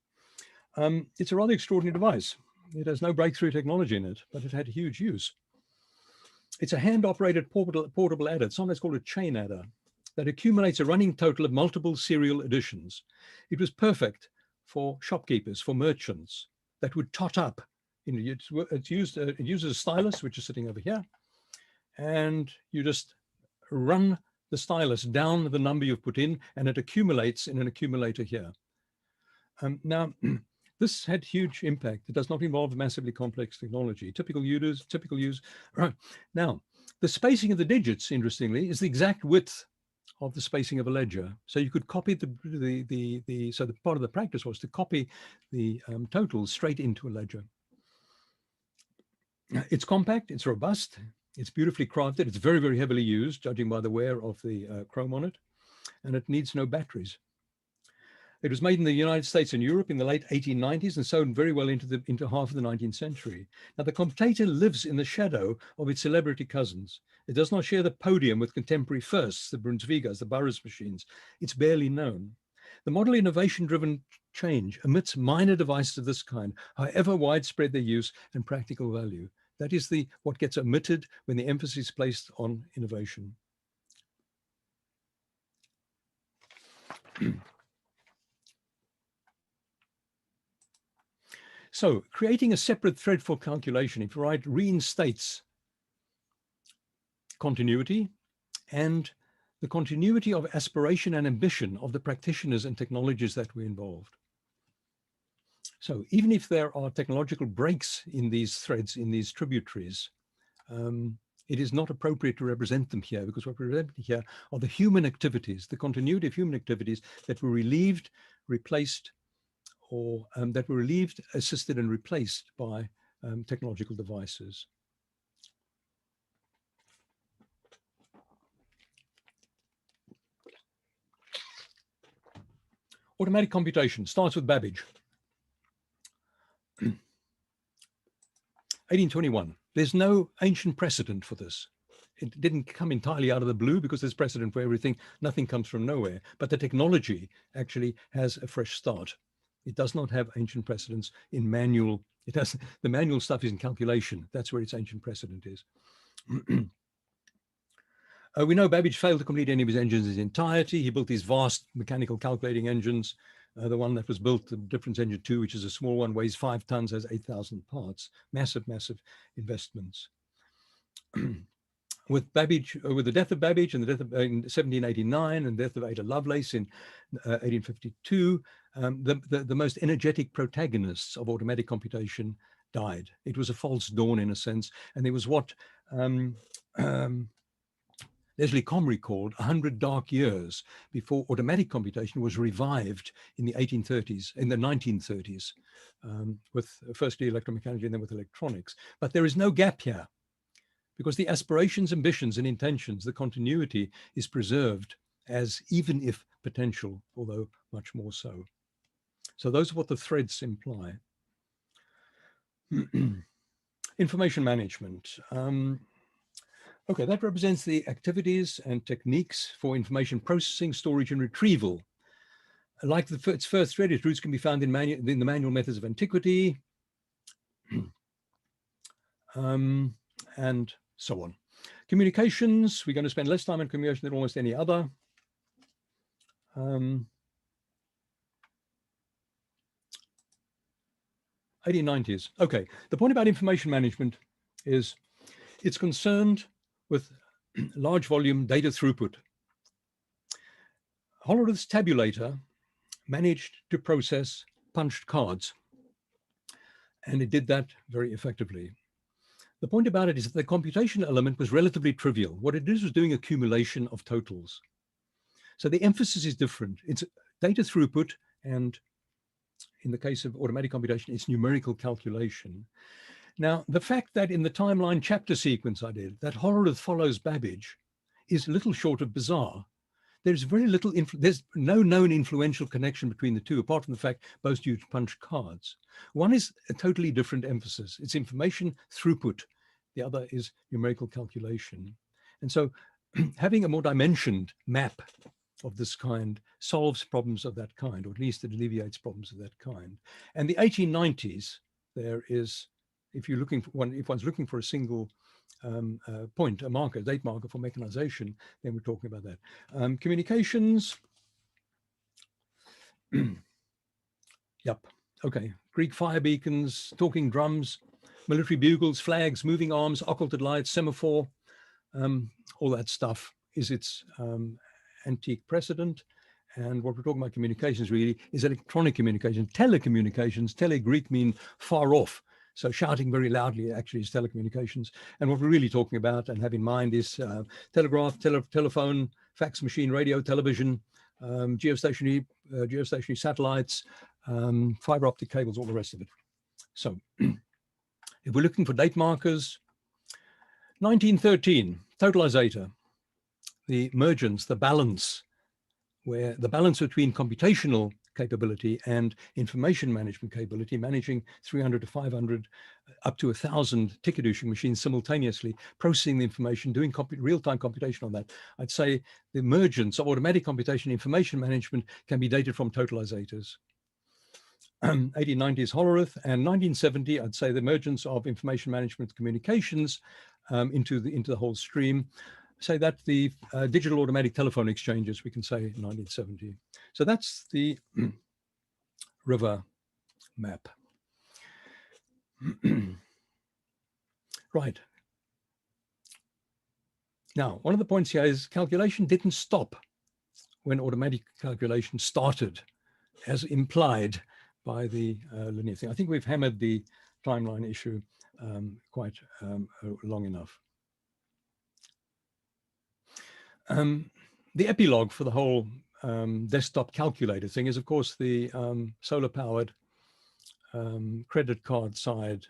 It's a rather extraordinary device. It has no breakthrough technology in it, but it had huge use. It's a hand-operated portable adder. It's sometimes called a chain adder that accumulates a running total of multiple serial additions. It was perfect for shopkeepers, for merchants that would tot up. It uses a stylus, which is sitting over here, and you just run the stylus down the number you've put in, and it accumulates in an accumulator here. Now, this had huge impact. It does not involve massively complex technology. Typical use. Right. Now, the spacing of the digits, interestingly, is the exact width of the spacing of a ledger. So you could copy so the part of the practice was to copy the totals straight into a ledger. It's compact, it's robust, it's beautifully crafted, it's very, very heavily used, judging by the wear of the chrome on it, and it needs no batteries. It was made in the United States and Europe in the late 1890s and sold very well into half of the 19th century. Now, the comptator lives in the shadow of its celebrity cousins. It does not share the podium with contemporary firsts, the Brunsvigas, the Burroughs machines. It's barely known. The model innovation-driven change amidst minor devices of this kind, however widespread their use and practical value. That is what gets omitted when the emphasis is placed on innovation. So creating a separate thread for calculation, if you write, reinstates continuity and the continuity of aspiration and ambition of the practitioners and technologies that were involved. So even if there are technological breaks in these threads, in these tributaries, it is not appropriate to represent them here, because what we're representing here are the human activities, the continuity of human activities that were relieved, replaced, or that were relieved, assisted, and replaced by technological devices. Automatic computation starts with Babbage. 1821. There's no ancient precedent for this. It didn't come entirely out of the blue because there's precedent for everything. Nothing comes from nowhere. But the technology actually has a fresh start. It does not have ancient precedents in manual. It has, the manual stuff is in calculation. That's where its ancient precedent is. We know Babbage failed to complete any of his engines in its entirety. He built these vast mechanical calculating engines. The one that was built, the Difference Engine 2, which is a small one, weighs 5 tons, has 8,000 parts. Massive, massive investments. With Babbage, with the death of Babbage and the death of in 1789 and the death of Ada Lovelace in 1852, the most energetic protagonists of automatic computation died. It was a false dawn in a sense, and it was what Leslie Comrie called 100 dark years before automatic computation was revived in the 1830s, in the 1930s, with firstly electromechanical and then with electronics. But there is no gap here, because the aspirations, ambitions, and intentions, the continuity is preserved as even if potential, although much more so. So those are what the threads imply. Information management. Okay, that represents the activities and techniques for information processing, storage, and retrieval. Like its first thread, its roots can be found in the manual methods of antiquity, and so on. Communications, we're going to spend less time on communication than almost any other. 1890s. Okay, the point about information management is it's concerned with large volume data throughput. Hollerith's tabulator managed to process punched cards, and it did that very effectively. The point about it is that the computation element was relatively trivial. What it is was doing accumulation of totals. So the emphasis is different. It's data throughput, and in the case of automatic computation, it's numerical calculation. Now, the fact that in the timeline chapter sequence I did, that Hollerith follows Babbage is little short of bizarre. There's very little, there's no known influential connection between the two, apart from the fact both use punch cards. One is a totally different emphasis. It's information throughput. The other is numerical calculation. And so having a more dimensioned map of this kind solves problems of that kind, or at least it alleviates problems of that kind. And the 1890s, there is, if you're looking for one, if one's looking for a single point, a marker, date marker for mechanization, then we're talking about that. Communications. Yep. Okay. Greek fire beacons, talking drums, military bugles, flags, moving arms, occulted lights, semaphore, all that stuff is its antique precedent. And what we're talking about communications really is electronic communication, telecommunications. Tele Greek mean far off. So shouting very loudly actually is telecommunications. And what we're really talking about and have in mind is telegraph, telephone, fax machine, radio, television, geostationary satellites, fiber optic cables, all the rest of it. So if we're looking for date markers, 1913, totalizator, the emergence, the balance, where the balance between computational capability and information management capability, managing 300 to 500, up to 1,000 ticket issuing machines simultaneously, processing the information, doing real-time computation on that. I'd say the emergence of automatic computation information management can be dated from totalizators. 1890s Hollerith, and 1970, I'd say the emergence of information management communications into the whole stream. Say that the digital automatic telephone exchanges, we can say 1970. So that's the river map. Right. Now, one of the points here is calculation didn't stop when automatic calculation started, as implied by the linear thing. I think we've hammered the timeline issue quite long enough. The epilogue for the whole desktop calculator thing is, of course, the solar-powered credit card side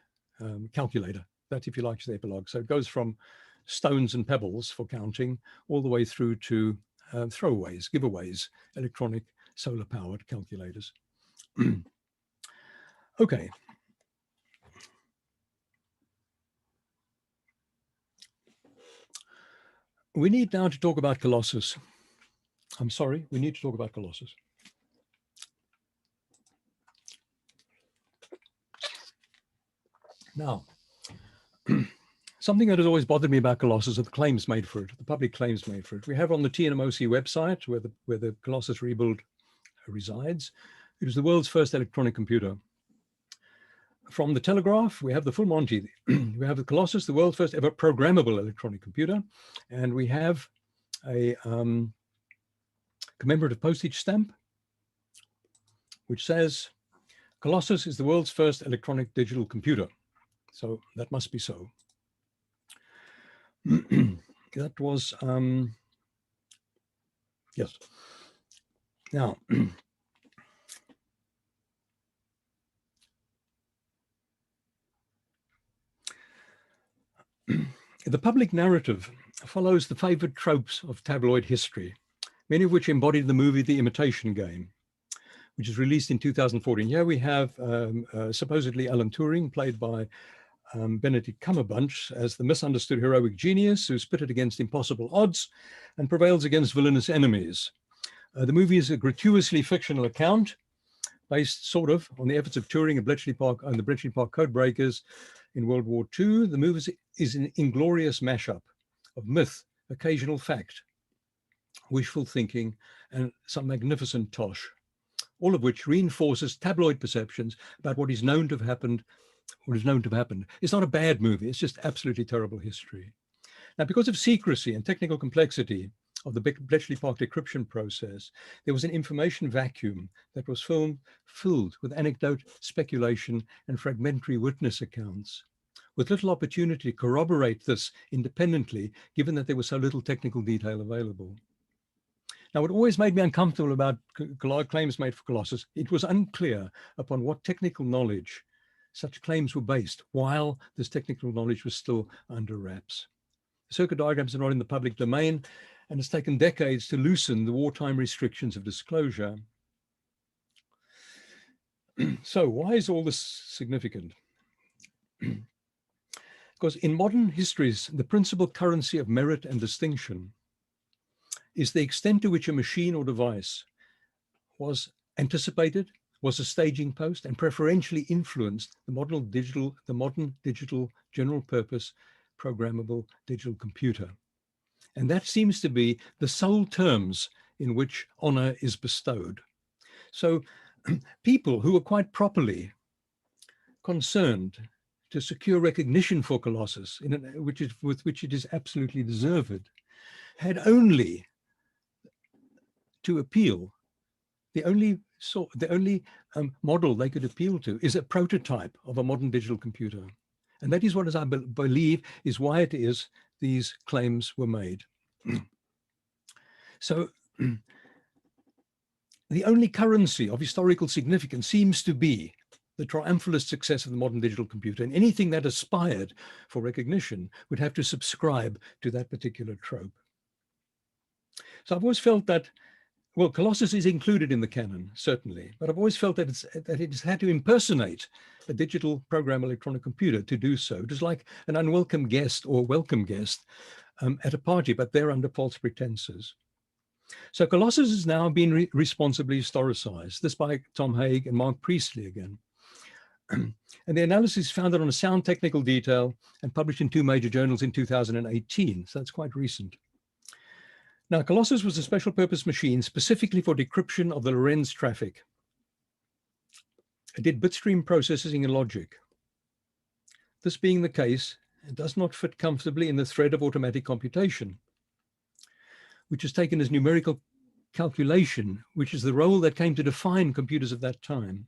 calculator. That, if you like, is the epilogue. So it goes from stones and pebbles for counting all the way through to throwaways, giveaways, electronic solar-powered calculators. Okay. We need now to talk about Colossus. I'm sorry, we need to talk about Colossus. Now, something that has always bothered me about Colossus are the claims made for it, the public claims made for it. We have on the TNMOC website where the Colossus rebuild resides. It was the world's first electronic computer. From the Telegraph, we have the full Monty. We have the Colossus, the world's first ever programmable electronic computer. And we have a commemorative postage stamp, which says, Colossus is the world's first electronic digital computer. So that must be so. That was, yes. Now, the public narrative follows the favored tropes of tabloid history, many of which embodied the movie The Imitation Game, which is released in 2014. Here we have supposedly Alan Turing, played by Benedict Cumberbatch as the misunderstood heroic genius who's pitted against impossible odds and prevails against villainous enemies. The movie is a gratuitously fictional account based sort of on the efforts of Turing at Bletchley Park and the Bletchley Park Codebreakers in World War II. The movie is an inglorious mashup of myth, occasional fact, wishful thinking, and some magnificent tosh, all of which reinforces tabloid perceptions about what is known to have happened. It's not a bad movie, it's just absolutely terrible history. Now, because of secrecy and technical complexity of the Bletchley Park decryption process, there was an information vacuum that was filled with anecdote, speculation, and fragmentary witness accounts, with little opportunity to corroborate this independently, given that there was so little technical detail available. Now, what always made me uncomfortable about claims made for Colossus, it was unclear upon what technical knowledge such claims were based while this technical knowledge was still under wraps. The circuit diagrams are not in the public domain, and it's taken decades to loosen the wartime restrictions of disclosure. So why is all this significant? Because in modern histories, the principal currency of merit and distinction is the extent to which a machine or device was anticipated, was a staging post, and preferentially influenced the modern digital general purpose programmable digital computer. And that seems to be the sole terms in which honor is bestowed. So people who were quite properly concerned to secure recognition for Colossus, with which it is absolutely deserved, had only to appeal. The only model they could appeal to is a prototype of a modern digital computer. And that is what, as I believe, is why it is these claims were made. So the only currency of historical significance seems to be the triumphalist success of the modern digital computer, and anything that aspired for recognition would have to subscribe to that particular trope. So I've always felt that, well, Colossus is included in the canon, certainly, but I've always felt that it's had to impersonate a digital program electronic computer to do so. It is like an unwelcome guest or welcome guest at a party, but they're under false pretenses. So Colossus has now been responsibly historicized, this by Tom Haig and Mark Priestley again. And the analysis founded on a sound technical detail and published in 2 major journals in 2018, so that's quite recent. Now, Colossus was a special purpose machine specifically for decryption of the Lorenz traffic. It did bitstream processing and logic. This being the case, it does not fit comfortably in the thread of automatic computation, which is taken as numerical calculation, which is the role that came to define computers of that time.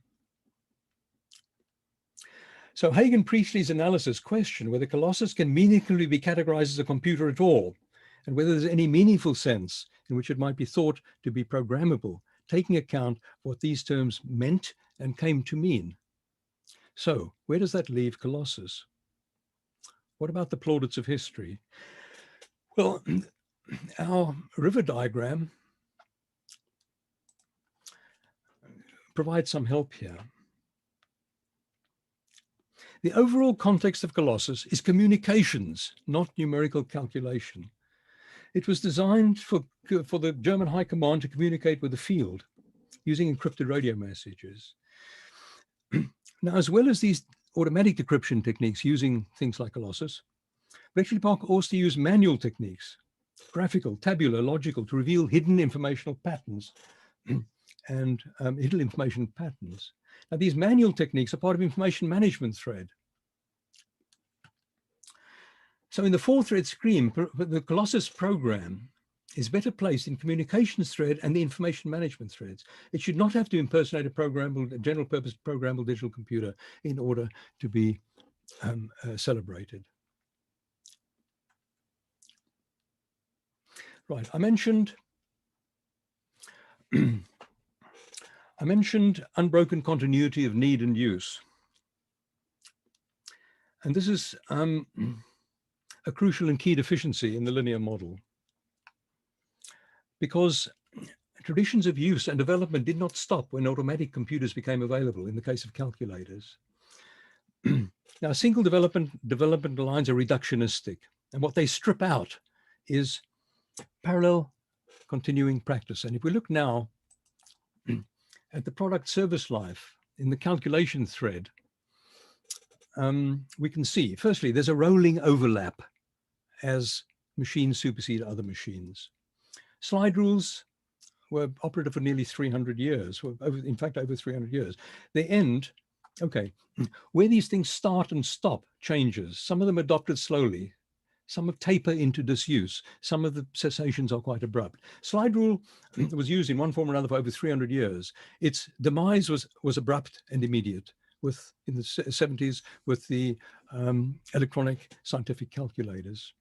So Haig and Priestley's analysis question whether Colossus can meaningfully be categorized as a computer at all, and whether there's any meaningful sense in which it might be thought to be programmable, taking account of what these terms meant and came to mean. So where does that leave Colossus? What about the plaudits of history? Well, our river diagram provides some help here. The overall context of Colossus is communications, not numerical calculation. It was designed for the German High Command to communicate with the field using encrypted radio messages. Now, as well as these automatic decryption techniques using things like Colossus, Bletchley Park also used manual techniques, graphical, tabular, logical, to reveal hidden informational patterns and hidden information patterns. Now, these manual techniques are part of information management thread. So in the 4-thread scheme, the Colossus program is better placed in communications thread and the information management threads. It should not have to impersonate a general purpose programmable digital computer in order to be celebrated. Right, I mentioned unbroken continuity of need and use. And this is a crucial and key deficiency in the linear model, because traditions of use and development did not stop when automatic computers became available in the case of calculators. Now, single development lines are reductionistic, and what they strip out is parallel continuing practice. And if we look now at the product service life in the calculation thread, we can see, firstly, there's a rolling overlap as machines supersede other machines. Slide rules were operative for nearly 300 years, in fact, over 300 years. They end, okay, where these things start and stop changes. Some of them adopted slowly, some have taper into disuse, some of the cessations are quite abrupt. Slide rule was used in one form or another for over 300 years. Its demise was abrupt and immediate, in the 70s with the electronic scientific calculators.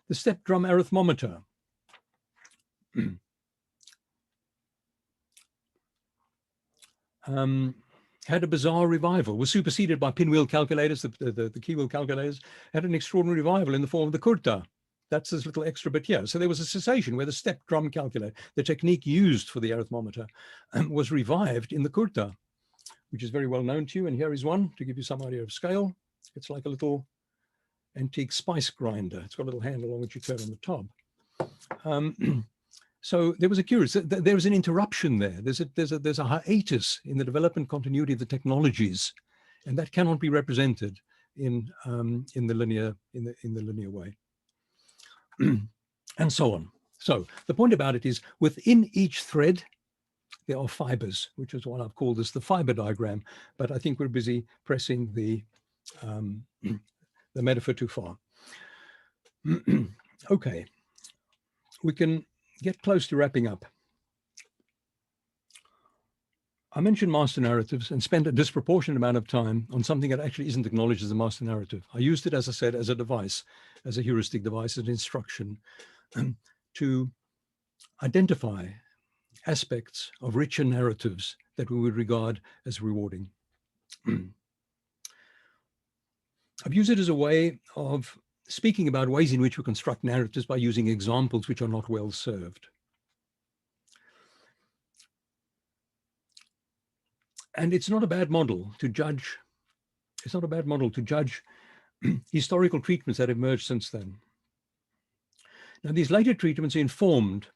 The step drum arithmometer. Had a bizarre revival, was superseded by pinwheel calculators, the keywheel calculators, had an extraordinary revival in the form of the kurta. That's this little extra bit here. So there was a cessation where the step drum calculator, the technique used for the arithmometer, was revived in the kurta, which is very well known to you. And here is one to give you some idea of scale. It's like a little antique spice grinder. It's got a little handle on which you turn on the top. So there was a curious, there was an interruption there. There's a hiatus in the development continuity of the technologies, and that cannot be represented in the linear way, and so on. So the point about it is, within each thread, there are fibers, which is what I've called this the fiber diagram. But I think we're busy pressing the metaphor too far. Okay, we can get close to wrapping up. I mentioned master narratives and spent a disproportionate amount of time on something that actually isn't acknowledged as a master narrative. I used it, as I said, as a device, as a heuristic device, as an instruction to identify aspects of richer narratives that we would regard as rewarding. I've used it as a way of speaking about ways in which we construct narratives by using examples which are not well served. And it's not a bad model to judge, historical treatments that emerged since then. Now, these later treatments are informed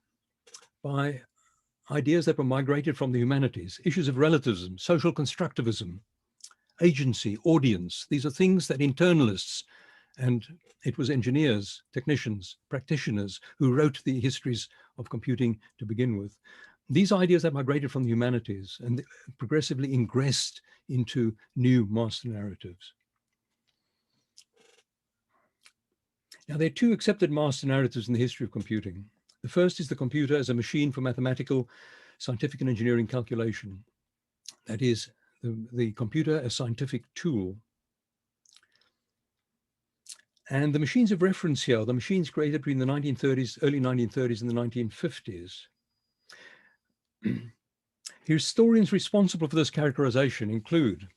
by ideas that were migrated from the humanities, issues of relativism, social constructivism, agency, audience. These are things that internalists, and it was engineers, technicians, practitioners who wrote the histories of computing to begin with. These ideas that migrated from the humanities and progressively ingressed into new master narratives. Now, there are two accepted master narratives in the history of computing. The first is the computer as a machine for mathematical, scientific and engineering calculation. That is, the computer as scientific tool. And the machines of reference here are the machines created between the 1930s, early 1930s and the 1950s. Historians responsible for this characterization include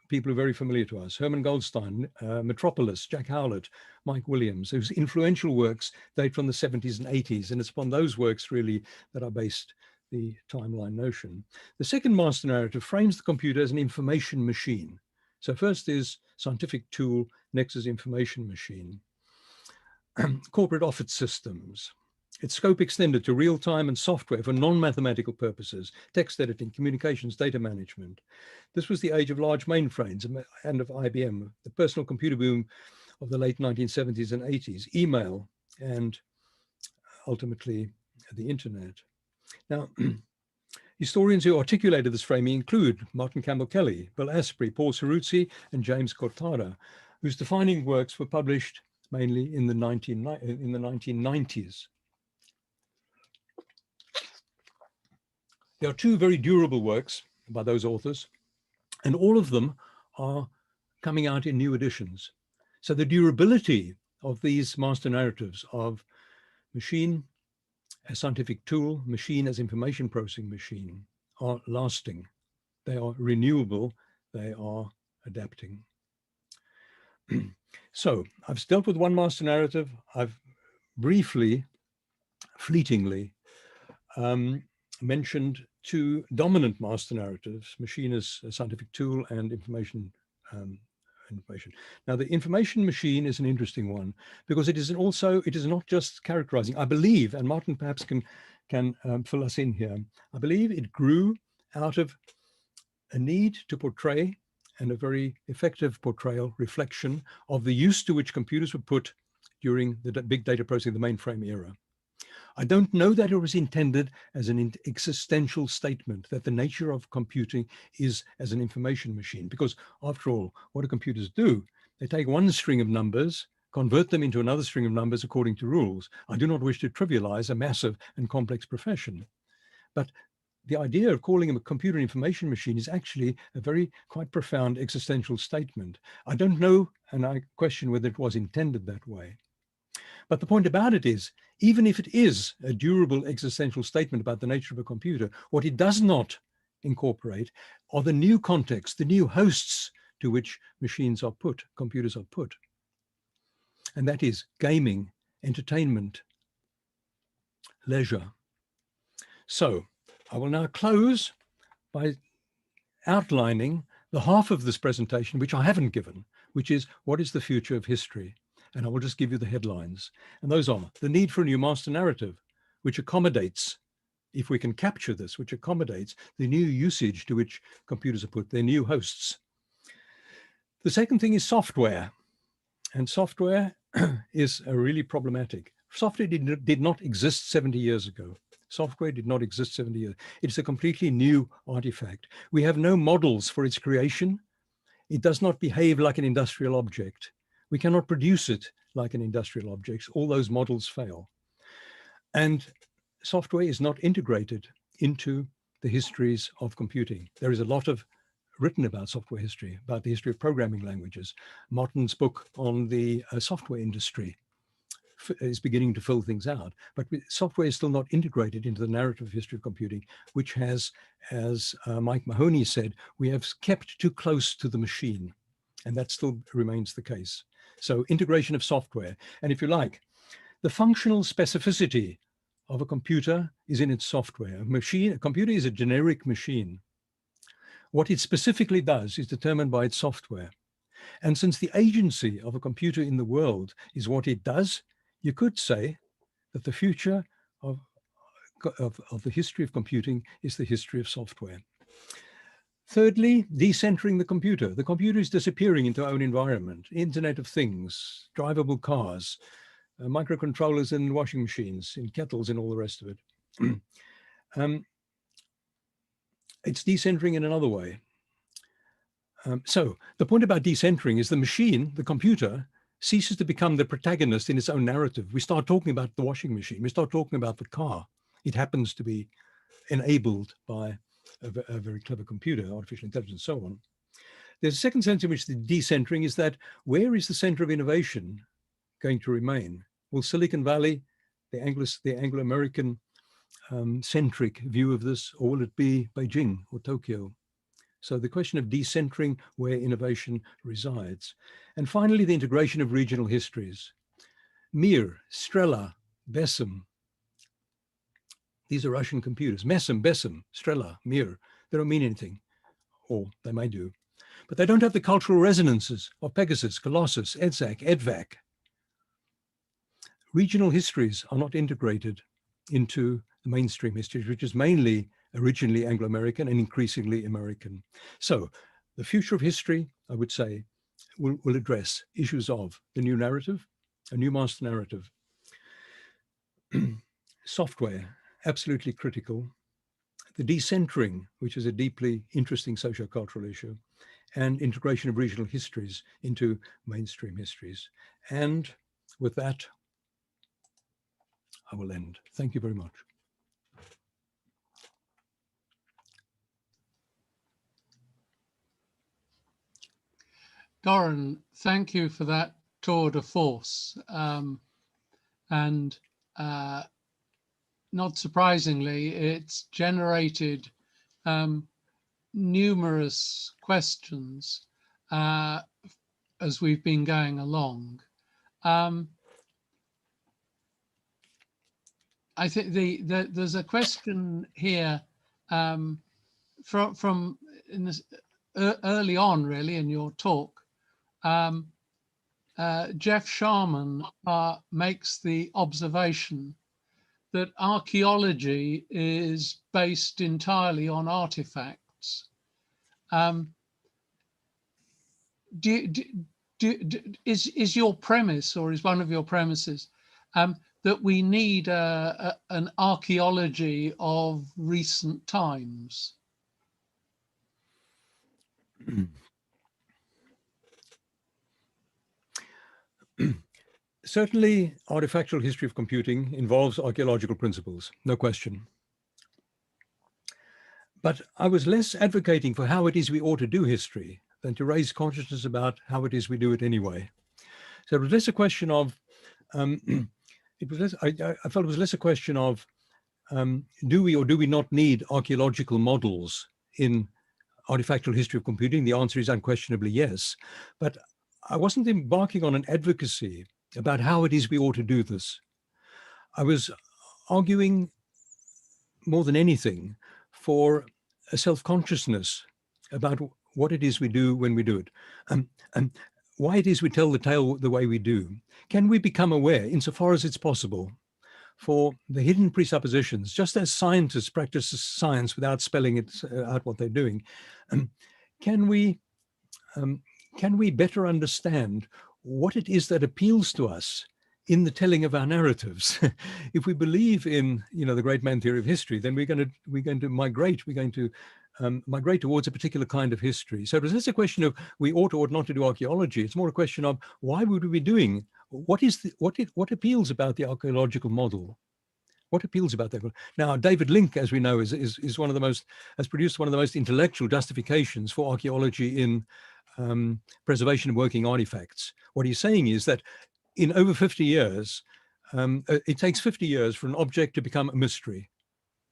people who are very familiar to us: Herman Goldstein, Metropolis, Jack Howlett, Mike Williams, whose influential works date from the 70s and 80s. And it's upon those works really that I based the timeline notion. The second master narrative frames the computer as an information machine. So first is scientific tool, next is information machine. Corporate office systems. Its scope extended to real-time and software for non-mathematical purposes, text editing, communications, data management. This was the age of large mainframes and of IBM, the personal computer boom of the late 1970s and 80s, email, and ultimately the internet. Now, historians who articulated this framing include Martin Campbell Kelly, Bill Asprey, Paul Ceruzzi, and James Cortada, whose defining works were published mainly in the 1990s. There are two very durable works by those authors, and all of them are coming out in new editions. So the durability of these master narratives of machine as scientific tool, machine as information processing machine are lasting. They are renewable, they are adapting. So I've dealt with one master narrative. I've briefly, fleetingly mentioned two dominant master narratives: machine as a scientific tool and information information. Now, the information machine is an interesting one because it is not just characterizing. I believe, and Martin perhaps can fill us in here, I believe it grew out of a need to portray, and a very effective portrayal, reflection of the use to which computers were put during the big data processing, the mainframe era. I don't know that it was intended as an existential statement that the nature of computing is as an information machine, because after all, what do computers do? They take one string of numbers, convert them into another string of numbers according to rules. I do not wish to trivialize a massive and complex profession, but the idea of calling a computer an information machine is actually a very quite profound existential statement. I don't know, and I question whether it was intended that way. But the point about it is, even if it is a durable existential statement about the nature of a computer, what it does not incorporate are the new contexts, the new hosts to which machines are put, computers are put. And that is gaming, entertainment, leisure. So I will now close by outlining the half of this presentation, which I haven't given, which is what is the future of history? And I will just give you the headlines. And those are the need for a new master narrative, which accommodates, if we can capture this, which accommodates the new usage to which computers are put, their new hosts. The second thing is software. And software is really problematic. Software did not exist 70 years ago. Software did not exist 70 years. It's a completely new artifact. We have no models for its creation. It does not behave like an industrial object. We cannot produce it like an industrial object. All those models fail. And software is not integrated into the histories of computing. There is a lot of written about software history, about the history of programming languages. Martin's book on the software industry is beginning to fill things out, but software is still not integrated into the narrative history of computing, which has, as Mike Mahoney said, we have kept too close to the machine, and that still remains the case. So integration of software, and if you like, the functional specificity of a computer is in its software. A computer is a generic machine. What it specifically does is determined by its software. And since the agency of a computer in the world is what it does, you could say that the future of the history of computing is the history of software. Thirdly, decentering the computer. The computer is disappearing into our own environment. Internet of Things, drivable cars, microcontrollers in washing machines, in kettles and all the rest of it. It's decentering in another way. So the point about decentering is the machine, the computer, ceases to become the protagonist in its own narrative. We start talking about the washing machine. We start talking about the car. It happens to be enabled by a very clever computer, artificial intelligence, and so on. There's a second sense in which the decentering is that where is the center of innovation going to remain? Will Silicon Valley, the Anglo-American centric view of this, or will it be Beijing or Tokyo? So the question of decentering where innovation resides. And finally, the integration of regional histories. Mir, Strela, Besem. These are Russian computers. Mesem, Besem, Strela, Mir. They don't mean anything, or they may do. But they don't have the cultural resonances of Pegasus, Colossus, EDSAC, EDVAC. Regional histories are not integrated into the mainstream histories, which is mainly originally Anglo-American and increasingly American. So the future of history, I would say, will address issues of the new narrative, a new master narrative, software, absolutely critical, the decentering, which is a deeply interesting socio-cultural issue, and integration of regional histories into mainstream histories. And with that, I will end. Thank you very much. Doron, thank you for that tour de force. Not surprisingly, it's generated numerous questions as we've been going along. I think there's a question here from in this, early on, really, in your talk, Jeff Sharman makes the observation that archaeology is based entirely on artifacts. Is your premise, or is one of your premises, that we need an archaeology of recent times? Certainly, artifactual history of computing involves archaeological principles, no question. But I was less advocating for how it is we ought to do history than to raise consciousness about how it is we do it anyway. So it was less a question of, I felt it was less a question of, do we or do we not need archaeological models in artifactual history of computing? The answer is unquestionably yes. But I wasn't embarking on an advocacy about how it is we ought to do this. I was arguing more than anything for a self-consciousness about what it is we do when we do it, and why it is we tell the tale the way we do. Can we become aware, insofar as it's possible, for the hidden presuppositions, just as scientists practice science without spelling it out what they're doing? Can we better understand what it is that appeals to us in the telling of our narratives? If we believe in, the great man theory of history, then we're going to migrate. We're going to migrate towards a particular kind of history. So it was less a question of we ought or ought not to do archaeology. It's more a question of why would we be doing? What appeals about the archaeological model? What appeals about that? Now, David Link, as we know, is one of the most, has produced one of the most intellectual justifications for archaeology in preservation of working artifacts. What he's saying is that in over 50 years, it takes 50 years for an object to become a mystery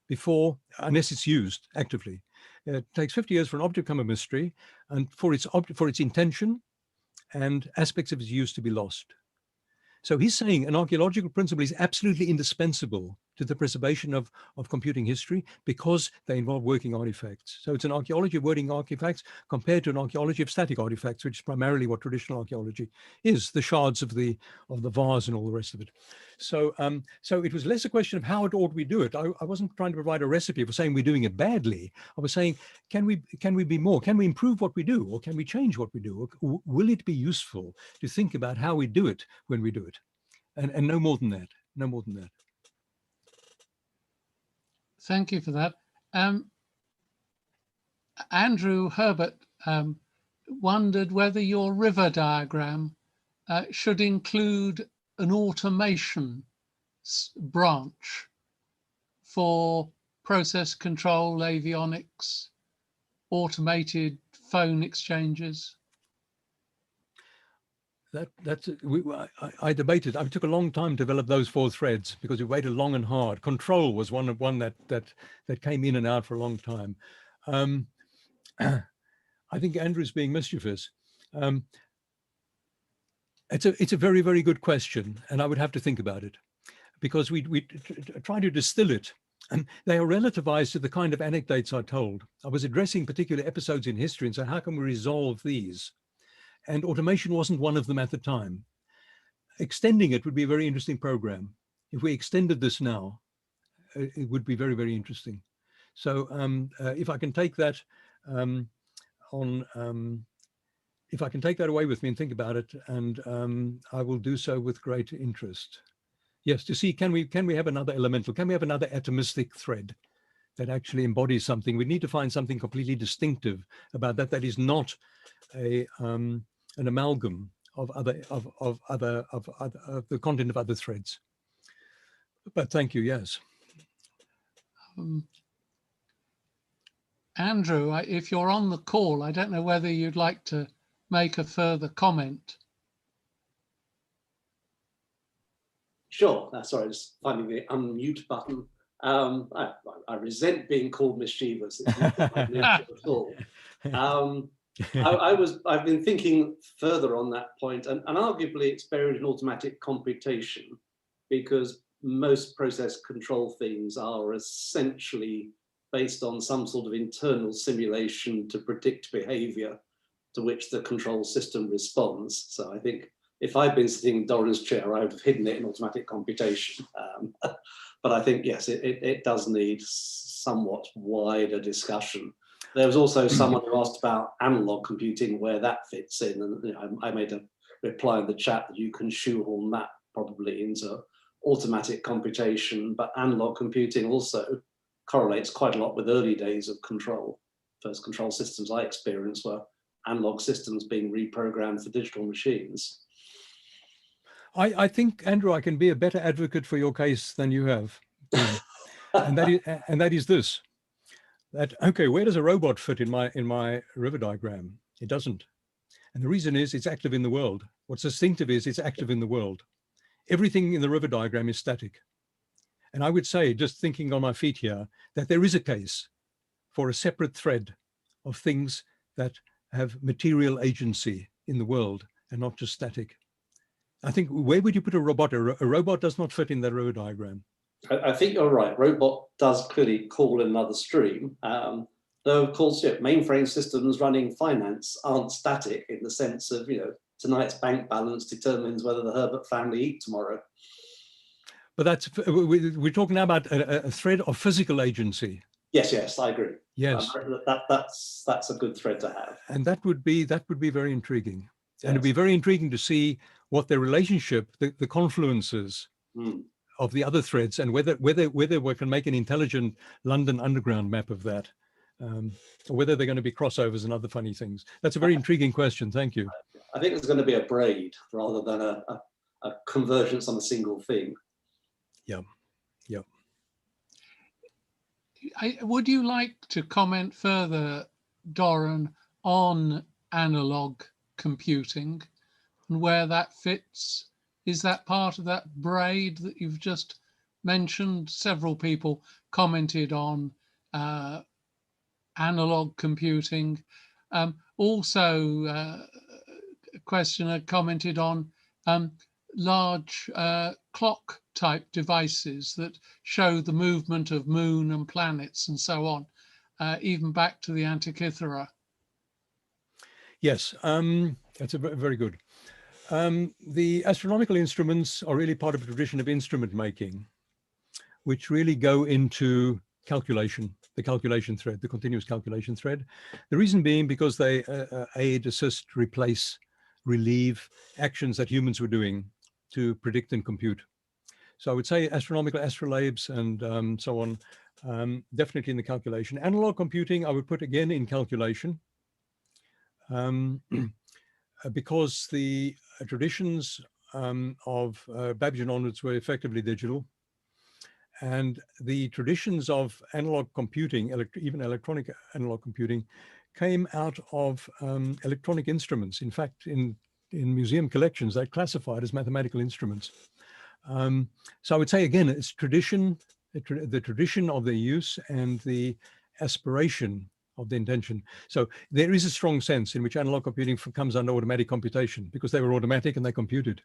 before, unless it's used actively. It takes 50 years for an object to become a mystery and for its intention and aspects of its use to be lost. So he's saying an archaeological principle is absolutely indispensable to the preservation of computing history because they involve working artifacts. So it's an archaeology of working artifacts compared to an archaeology of static artifacts, which is primarily what traditional archaeology is, the shards of the vase and all the rest of it. So so it was less a question of how ought we do it. I wasn't trying to provide a recipe for saying we're doing it badly. I was saying, can we be more? Can we improve what we do? Or can we change what we do? Or will it be useful to think about how we do it when we do it? And no more than that, no more than that. Thank you for that. Andrew Herbert wondered whether your river diagram should include an automation branch for process control, avionics, automated phone exchanges. I debated. I took a long time to develop those 4 threads because we waited long and hard. Control was one that came in and out for a long time. I think Andrew's being mischievous. It's a very, very good question, and I would have to think about it because we try to distill it. And they are relativized to the kind of anecdotes I told. I was addressing particular episodes in history and so how can we resolve these? And automation wasn't one of them at the time. Extending it would be a very interesting program. If we extended this now, it would be very, very interesting. So if I can take that if I can take that away with me and think about it, and I will do so with great interest. Yes, to see, can we have another elemental, can we have another atomistic thread that actually embodies something? We need to find something completely distinctive about that is not an amalgam of the content of other threads. But thank you, yes. Andrew, if you're on the call, I don't know whether you'd like to make a further comment. Sure. Sorry, just finding the unmute button. I resent being called mischievous. It's not my nature at all. I've been thinking further on that point, and arguably it's buried in automatic computation, because most process control things are essentially based on some sort of internal simulation to predict behavior to which the control system responds. So I think if I'd been sitting in Doran's chair, I would have hidden it in automatic computation. But I think, yes, it does need somewhat wider discussion. There was also someone who asked about analog computing, where that fits in. And you know, I made a reply in the chat that you can shoehorn that probably into automatic computation, but analog computing also correlates quite a lot with early days of control. First control systems I experienced were analog systems being reprogrammed for digital machines. I think, Andrew, I can be a better advocate for your case than you have. and that is this, that, okay, where does a robot fit in my river diagram? It doesn't. And the reason is it's active in the world. What's distinctive is it's active in the world. Everything in the river diagram is static. And I would say, just thinking on my feet here, that there is a case for a separate thread of things that have material agency in the world and not just static. I think, where would you put a robot? A robot does not fit in that river diagram. I think you're right. Robot does clearly call in another stream. Though, of course, yeah, mainframe systems running finance aren't static in the sense of, you know, tonight's bank balance determines whether the Herbert family eat tomorrow. But that's, we're talking now about a thread of physical agency. Yes, I agree. Yes, that's a good thread to have. and that would be very intriguing. Yes. And it'd be very intriguing to see what the relationship, the confluences of the other threads, and whether we can make an intelligent London Underground map of that, or whether they're going to be crossovers and other funny things. That's a very intriguing question. Thank you. I think there's going to be a braid rather than a convergence on a single thing. Yeah. Would you like to comment further, Doron, on analog computing and where that fits? Is that part of that braid that you've just mentioned? Several people commented on analog computing. Also, a questioner commented on large clock type devices that show the movement of moon and planets and so on, even back to the Antikythera. Yes, that's very good. The astronomical instruments are really part of a tradition of instrument making, which really go into calculation, the calculation thread, the continuous calculation thread. The reason being because they aid, assist, replace, relieve actions that humans were doing to predict and compute. So I would say astronomical astrolabes and so on, definitely in the calculation. Analog computing, I would put again in calculation, because the traditions of Babbage and onwards were effectively digital. And the traditions of analog computing, even electronic analog computing, came out of electronic instruments. In fact, in museum collections, they're classified as mathematical instruments. So I would say, again, it's tradition, the tradition of their use and the aspiration of the intention. So there is a strong sense in which analog computing comes under automatic computation, because they were automatic and they computed.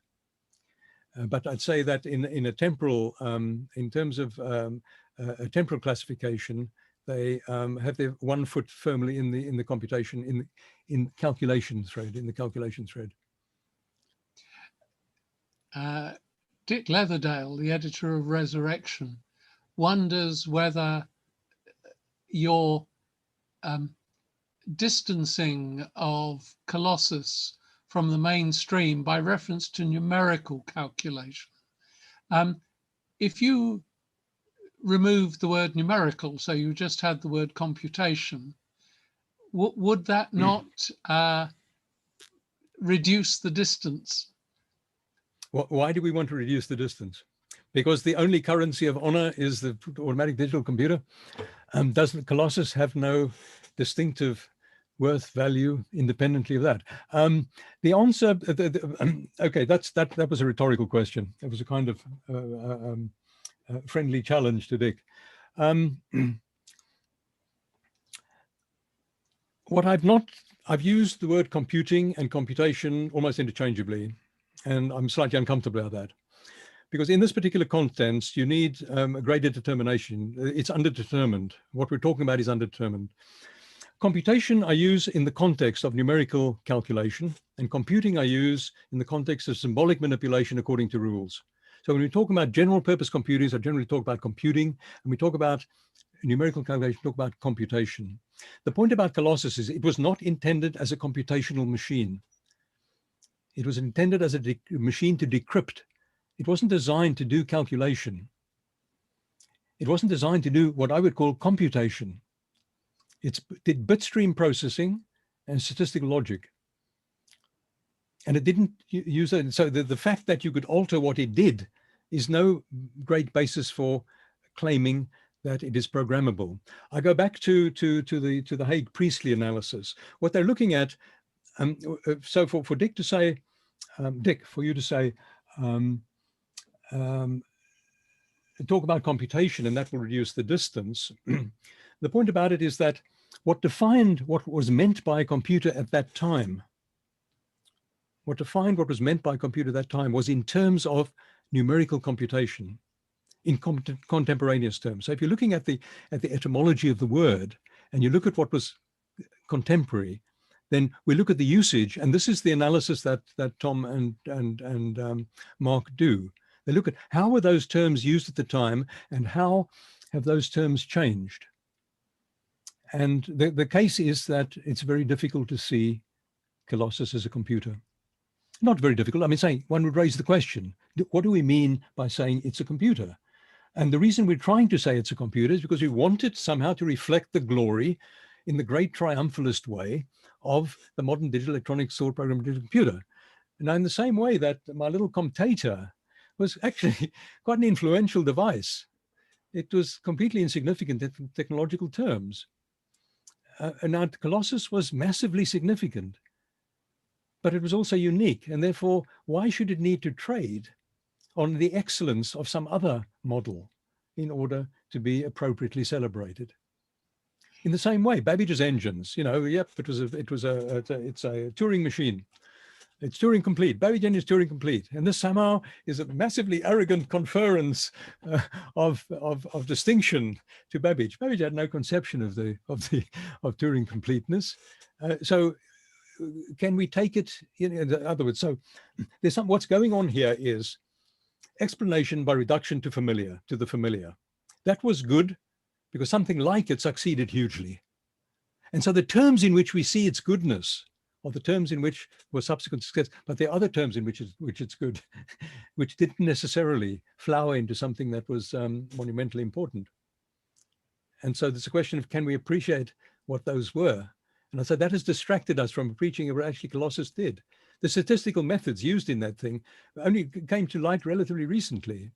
But I'd say that in a temporal, in terms of a temporal classification, they have their one foot firmly in the computation, in calculation thread, in the calculation thread. Dick Leatherdale, the editor of Resurrection, wonders whether your distancing of Colossus from the mainstream by reference to numerical calculation. If you remove the word numerical, so you just had the word computation, would that not reduce the distance? Why do we want to reduce the distance? Because the only currency of honor is the automatic digital computer. Doesn't Colossus have no distinctive worth, value independently of that? The answer, okay, that was a rhetorical question. It was a kind of friendly challenge to Dick. I've used the word computing and computation almost interchangeably, and I'm slightly uncomfortable about that. Because in this particular context, you need a greater determination. It's underdetermined. What we're talking about is underdetermined. Computation I use in the context of numerical calculation, and computing I use in the context of symbolic manipulation according to rules. So when we talk about general purpose computing, I generally talk about computing, and we talk about numerical calculation, talk about computation. The point about Colossus is it was not intended as a computational machine. It was intended as a machine to decrypt. It wasn't designed to do calculation. It wasn't designed to do what I would call computation. It did bitstream processing and statistical logic. And it didn't use it. So the fact that you could alter what it did is no great basis for claiming that it is programmable. I go back to the Hague-Priestley analysis. What they're looking at, so for Dick to say, Dick, for you to say, talk about computation and that will reduce the distance. The point about it is that what defined what was meant by a computer at that time, what defined what was meant by a computer at that time was in terms of numerical computation, in contemporaneous terms. So if you're looking at the etymology of the word and you look at what was contemporary, then we look at the usage, and this is the analysis that Tom and Mark do. They look at how were those terms used at the time and how have those terms changed. And the case is that it's very difficult to see Colossus as a computer. Not very difficult. I mean, saying one would raise the question, what do we mean by saying it's a computer? And the reason we're trying to say it's a computer is because we want it somehow to reflect the glory in the great triumphalist way of the modern digital electronic sword programmed digital computer. And in the same way that my little computator was actually quite an influential device. It was completely insignificant in technological terms. And now Colossus was massively significant, but it was also unique. And therefore, why should it need to trade on the excellence of some other model in order to be appropriately celebrated? In the same way, Babbage's engines, you know, yep, it's a Turing machine. It's Turing complete. Babbage engine is Turing complete, and this somehow is a massively arrogant conference of distinction to Babbage. Babbage had no conception of Turing completeness. So, can we take it? In other words, so there's what's going on here is explanation by reduction to the familiar. That was good because something like it succeeded hugely, and so the terms in which we see its goodness, or the terms in which were subsequent success, but there are other terms in which it's good, which didn't necessarily flower into something that was monumentally important. And so there's a question of, can we appreciate what those were? And I said that has distracted us from appreciating what actually Colossus did. The statistical methods used in that thing only came to light relatively recently.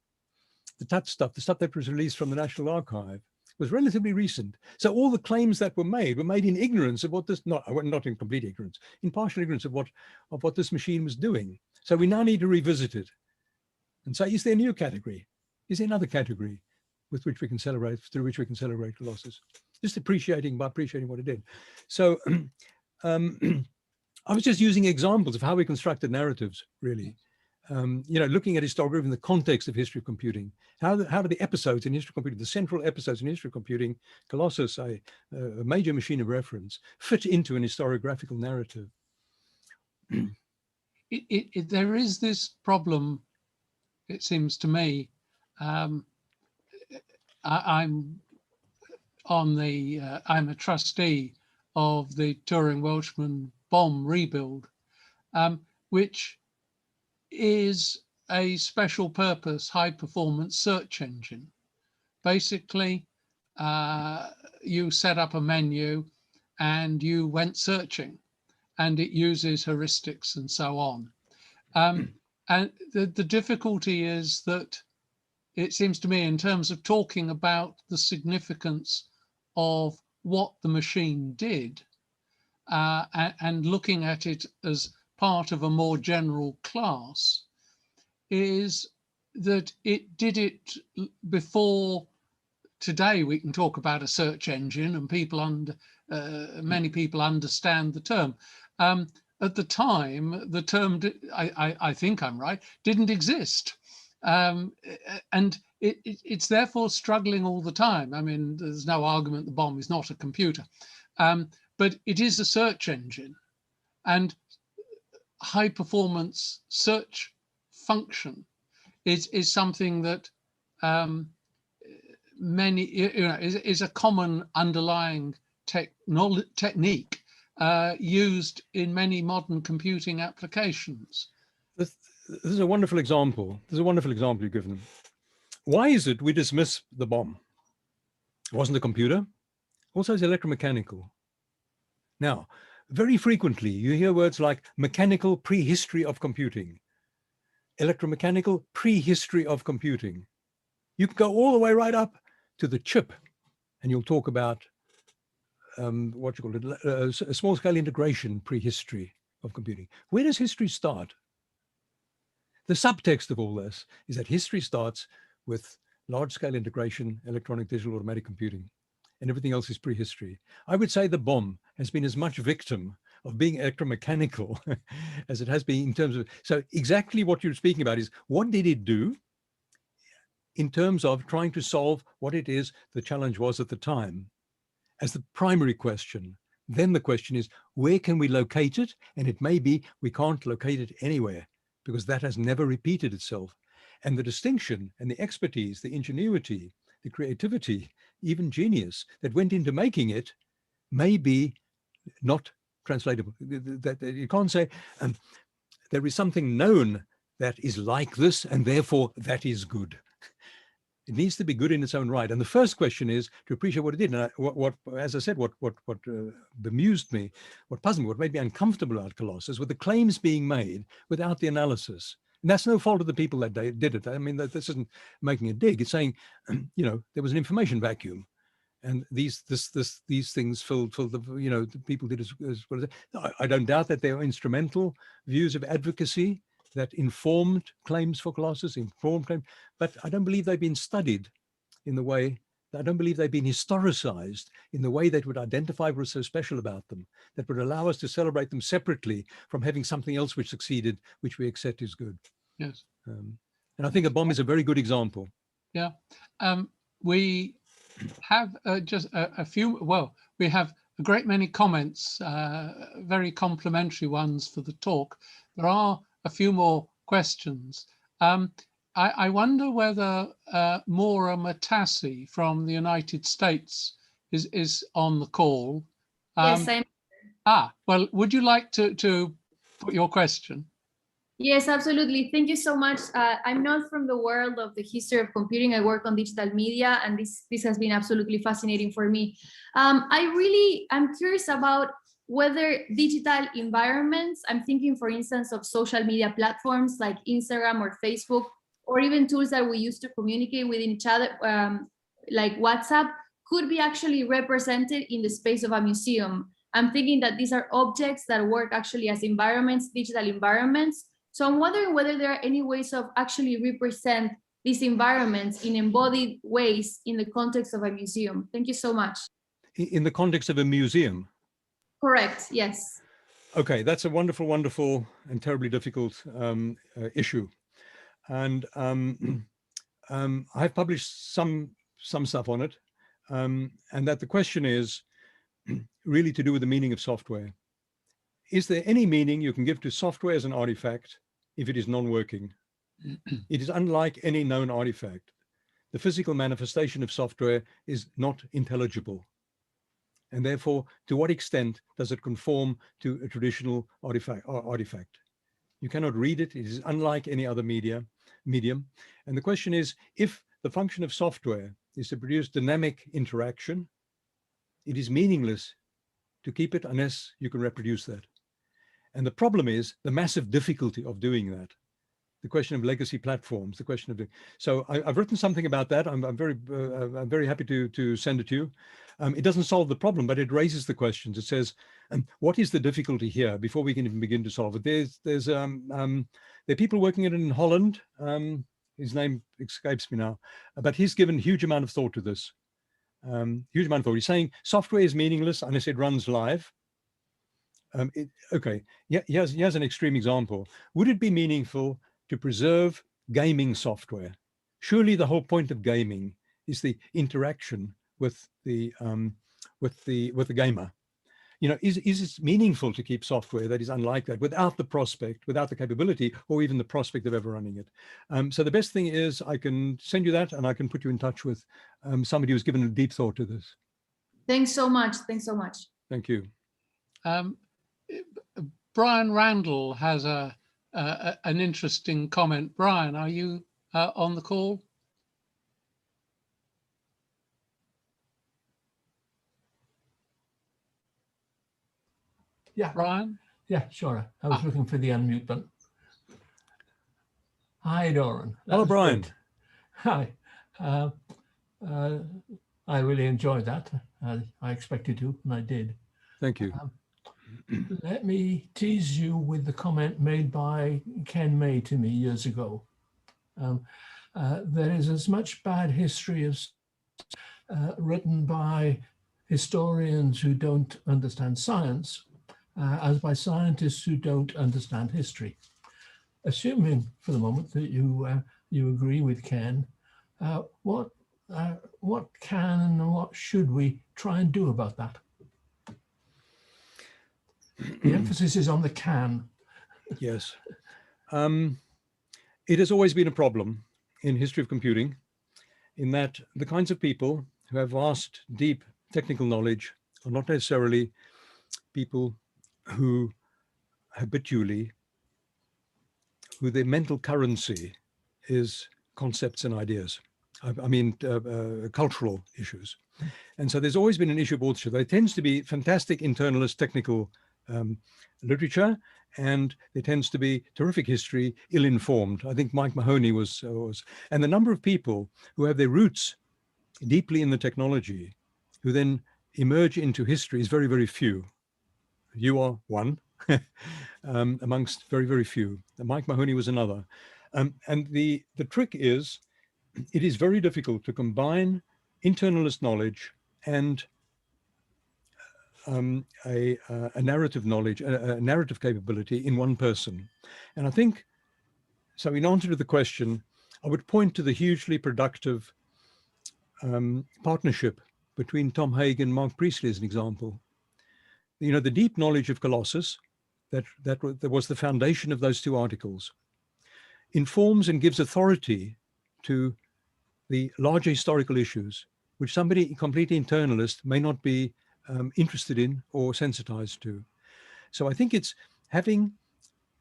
The TUT stuff, the stuff that was released from the National Archive, was relatively recent. So all the claims that were made in ignorance of what this, not in complete ignorance, in partial ignorance of what this machine was doing. So we now need to revisit it and say, is there a new category? Is there another category with which we can celebrate, through which we can celebrate Colossus? Just appreciating what it did. So I was just using examples of how we constructed narratives, really. You know, looking at historiography in the context of history of computing. How do the episodes in history of computing, the central episodes in history of computing, Colossus, a major machine of reference, fit into an historiographical narrative? There is this problem, it seems to me. I'm a trustee of the Turing-Welshman bomb rebuild, which is a special purpose high performance search engine. Basically, you set up a menu and you went searching, and it uses heuristics and so on. And the difficulty is that it seems to me, in terms of talking about the significance of what the machine did, and looking at it as part of a more general class, is that it did it before today we can talk about a search engine and many people understand the term. At the time, the term, I think I'm right, didn't exist. And it's therefore struggling all the time. I mean, there's no argument the bomb is not a computer. but it is a search engine, and high performance search function is something that is a common underlying technique used in many modern computing applications. This is a wonderful example. There's a wonderful example you've given. Why is it we dismiss the bomb? It wasn't a computer. Also, it's electromechanical. Now, very frequently, you hear words like mechanical prehistory of computing, electromechanical prehistory of computing. You can go all the way right up to the chip, and you'll talk about what you call it, a small-scale integration prehistory of computing. Where does history start? The subtext of all this is that history starts with large-scale integration, electronic, digital, automatic computing, and everything else is prehistory. I would say the bomb has been as much victim of being electromechanical as it has been in terms of, so exactly what you're speaking about is, what did it do in terms of trying to solve what it is the challenge was at the time as the primary question. Then the question is, where can we locate it? And it may be we can't locate it anywhere, because that has never repeated itself. And the distinction and the expertise, the ingenuity, the creativity, even genius that went into making it may be not translatable. That you can't say there is something known that is like this, and therefore that is good. It needs to be good in its own right. And the first question is to appreciate what it did. And as I said, what bemused me, what puzzled me, what made me uncomfortable about Colossus were the claims being made without the analysis. And that's no fault of the people that did it. I mean, this isn't making a dig. It's saying, there was an information vacuum, and these things filled the, the people did as well. I don't doubt that there are instrumental views of advocacy that informed claims for Colossus, but I don't believe they've been studied in the way, I don't believe they've been historicized in the way that would identify what was so special about them, that would allow us to celebrate them separately from having something else which succeeded, which we accept is good. Yes. And I think a bomb is a very good example. Yeah. We have just a few, we have a great many comments, very complimentary ones for the talk. There are a few more questions. I wonder whether Maura Matassi from the United States is on the call. Yes, I'm. Well, would you like to put your question? Yes, absolutely. Thank you so much. I'm not from the world of the history of computing. I work on digital media, and this has been absolutely fascinating for me. I'm curious about whether digital environments, I'm thinking, for instance, of social media platforms like Instagram or Facebook, or even tools that we use to communicate with each other, like WhatsApp, could be actually represented in the space of a museum. I'm thinking that these are objects that work actually as environments, digital environments. So I'm wondering whether there are any ways of actually represent these environments in embodied ways in the context of a museum. Thank you so much. In the context of a museum? Correct, yes. Okay, that's a wonderful, wonderful and terribly difficult issue. And I've published some stuff on it. And that the question is really to do with the meaning of software. Is there any meaning you can give to software as an artifact if it is non-working? It is unlike any known artifact. The physical manifestation of software is not intelligible. And therefore, to what extent does it conform to a traditional artifact? You cannot read it. It is unlike any other medium. And the question is, if the function of software is to produce dynamic interaction, it is meaningless to keep it unless you can reproduce that. And the problem is the massive difficulty of doing that. The question of legacy platforms, the question of so I've written something about that. I'm very happy to send it to you. It doesn't solve the problem, but it raises the questions. It says, what is the difficulty here before we can even begin to solve it? There are people working it in Holland. His name escapes me now, but he's given a huge amount of thought to this. Huge amount of thought. He's saying software is meaningless unless it runs live. Okay, yeah, here's an extreme example. Would it be meaningful to preserve gaming software? Surely the whole point of gaming is the interaction with the gamer. you know, is it meaningful to keep software that is unlike that without the prospect, without the capability, or even the prospect of ever running it? So the best thing is I can send you that, and I can put you in touch with somebody who's given a deep thought to this. Thanks so much. Thanks so much. Thank you. Brian Randall has an interesting comment. Brian, are you on the call? Yeah, Brian? yeah, sure. I was looking for the unmute button. Hi, Doron. Hello, Brian. Great. Hi. I really enjoyed that. I expected to, and I did. Thank you. Let me tease you with the comment made by Ken May to me years ago. There is as much bad history as written by historians who don't understand science as by scientists who don't understand history. Assuming for the moment that you agree with Ken, what can and what should we try and do about that? The emphasis is on the can. Yes. It has always been a problem in history of computing, in that the kinds of people who have vast, deep technical knowledge are not necessarily people who habitually, who their mental currency is concepts and ideas. I mean, cultural issues. And so there's always been an issue of authorship. There tends to be fantastic internalist technical literature, and there tends to be terrific history, ill-informed. I think Mike Mahoney was, and the number of people who have their roots deeply in the technology, who then emerge into history is very, very few. You are one amongst very, very few. Mike Mahoney was another. And the trick is, it is very difficult to combine internalist knowledge and a narrative knowledge, a narrative capability in one person. And I think, so in answer to the question, I would point to the hugely productive partnership between Tom Haig and Mark Priestley as an example. You know, the deep knowledge of Colossus, that was the foundation of those two articles, informs and gives authority to the larger historical issues, which somebody completely internalist may not be interested in or sensitized to. So I think it's having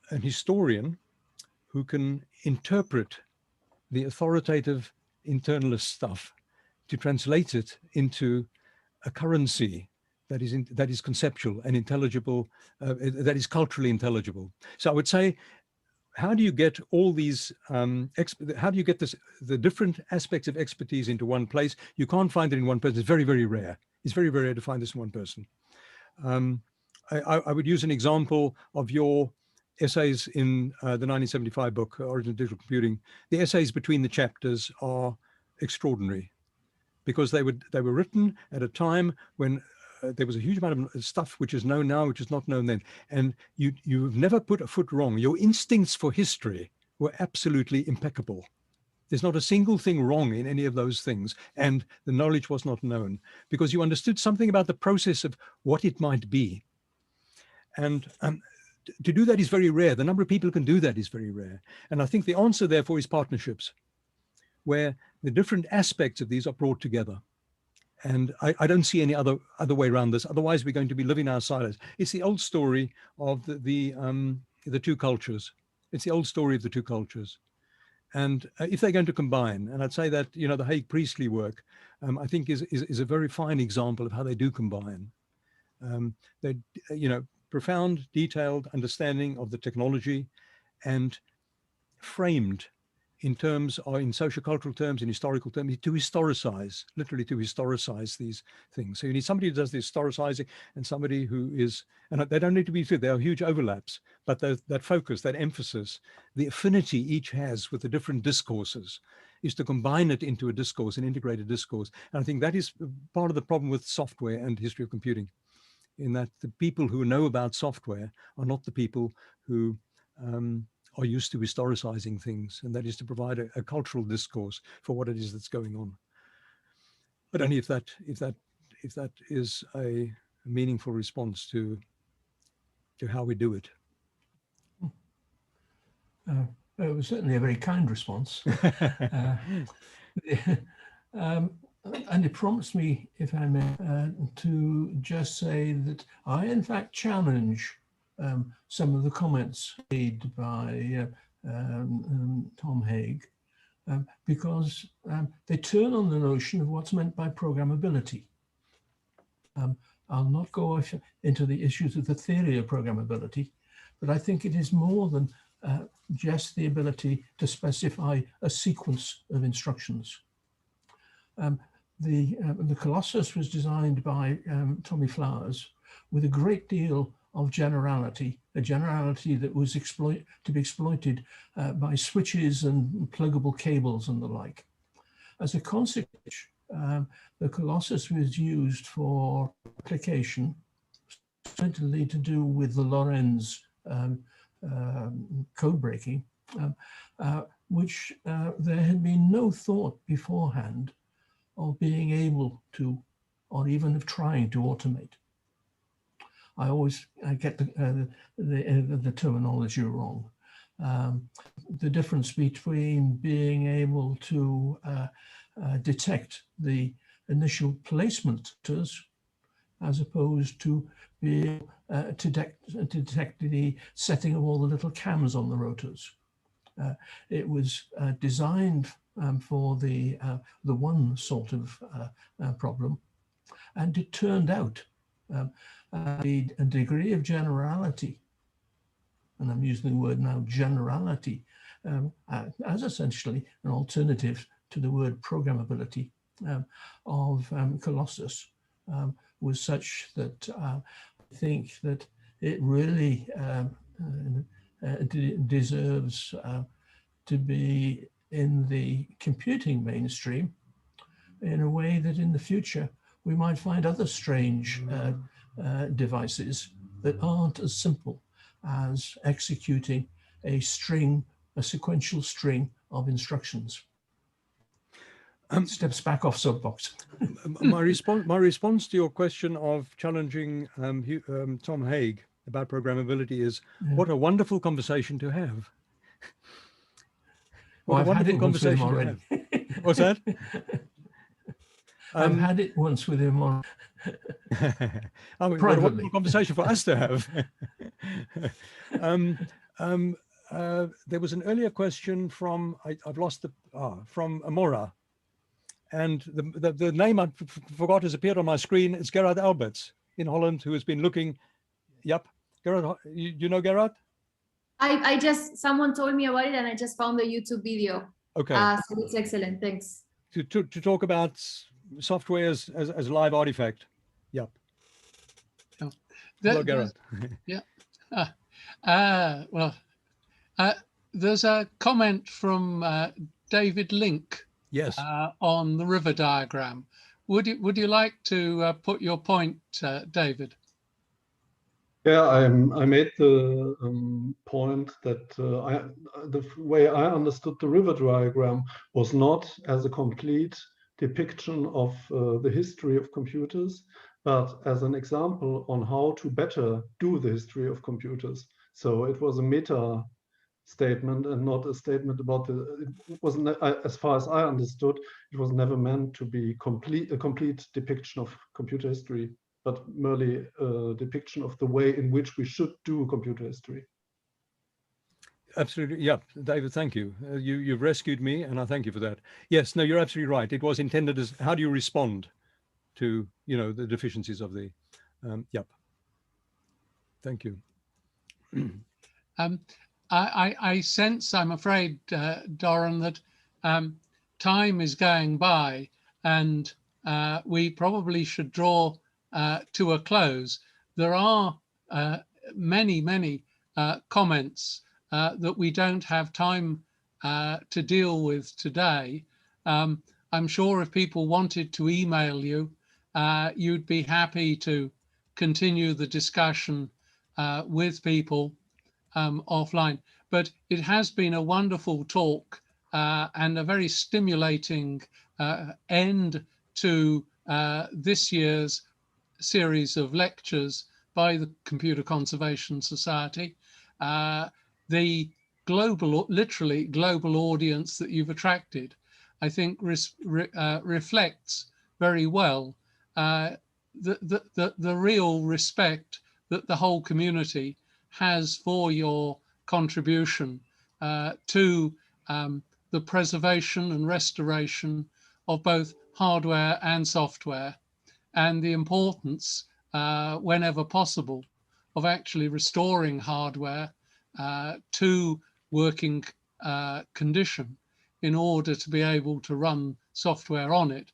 an historian who can interpret the authoritative internalist stuff to translate it into a currency that is conceptual and intelligible, that is culturally intelligible. So I would say, how do you get all these, how do you get the different aspects of expertise into one place? You can't find it in one person. It's very, very rare. It's very, very rare to find this in one person. I would use an example of your essays in the 1975 book, Origin of Digital Computing. The essays between the chapters are extraordinary because they were written at a time when there was a huge amount of stuff which is known now, which is not known then. And you've never put a foot wrong. Your instincts for history were absolutely impeccable. There's not a single thing wrong in any of those things. And the knowledge was not known because you understood something about the process of what it might be. And to do that is very rare. The number of people who can do that is very rare. And I think the answer, therefore, is partnerships, where the different aspects of these are brought together. And I don't see any other way around this. Otherwise, we're going to be living our silos. It's the old story of the two cultures. It's the old story of the two cultures. And if they're going to combine, and I'd say that, you know, the Haig Priestley work, I think is a very fine example of how they do combine. They, you know, profound, detailed understanding of the technology and framed in terms, or in sociocultural terms, in historical terms, to historicize, literally to historicize these things. So you need somebody who does the historicizing and somebody who is, and they don't need to be two, there are huge overlaps, but that focus, that emphasis, the affinity each has with the different discourses is to combine it into a discourse, an integrated discourse. And I think that is part of the problem with software and history of computing, in that the people who know about software are not the people who are used to historicizing things, and that is to provide a cultural discourse for what it is that's going on. But only if that is meaningful response to how we do it. It was certainly a very kind response. And it prompts me, if I may, to just say that I, in fact, challenge some of the comments made by Tom Haig, because they turn on the notion of what's meant by programmability. I'll not go into the issues of the theory of programmability, but I think it is more than just the ability to specify a sequence of instructions. The Colossus was designed by Tommy Flowers with a great deal of generality, a generality that was to be exploited by switches and pluggable cables and the like. As a consequence, the Colossus was used for application, certainly to do with the Lorenz code breaking, which there had been no thought beforehand of being able to, or even of trying to automate. I get the terminology wrong. The difference between being able to detect the initial placement as opposed to being to detect the setting of all the little cams on the rotors. It was designed for the one sort of problem, and it turned out a degree of generality, and I'm using the word now, generality, as essentially an alternative to the word programmability of Colossus, was such that I think that it really deserves to be in the computing mainstream in a way that in the future we might find other strange devices that aren't as simple as executing a sequential string of instructions. Steps back off soapbox. My response to your question of challenging Tom Haig about programmability is, what a wonderful conversation to have. Well, I've had it once with him already. What's that? I've had it once with him on. I mean, what a wonderful conversation for us to have. There was an earlier question from, I've lost the, from Amora. And the name I forgot has appeared on my screen. It's Gerard Alberts in Holland, who has been looking. Yep. Gerard, you know Gerard? I just, someone told me about it and I just found the YouTube video. Okay. So it's excellent, thanks. To talk about software as a live artifact. Yep. Oh, hello, Gerard. Yeah. Well, there's a comment from David Link. Yes. On the river diagram. Would you like to put your point, David? Yeah, I made the point that the way I understood the river diagram was not as a complete depiction of the history of computers, but as an example on how to better do the history of computers. So it was a meta statement and not a statement about it wasn't, as far as I understood, it was never meant to be a complete depiction of computer history, but merely a depiction of the way in which we should do computer history. Absolutely. Yeah, David, thank you. You've rescued me and I thank you for that. Yes, no, you're absolutely right. It was intended as, how do you respond to, the deficiencies of the, yep. Thank you. I sense, I'm afraid, Doron, that time is going by and we probably should draw to a close. There are many comments that we don't have time to deal with today. I'm sure if people wanted to email you, you'd be happy to continue the discussion with people offline, but it has been a wonderful talk and a very stimulating end to this year's series of lectures by the Computer Conservation Society. The global, literally global audience that you've attracted, I think reflects very well the real respect that the whole community has for your contribution to the preservation and restoration of both hardware and software, and the importance, whenever possible, of actually restoring hardware to working condition in order to be able to run software on it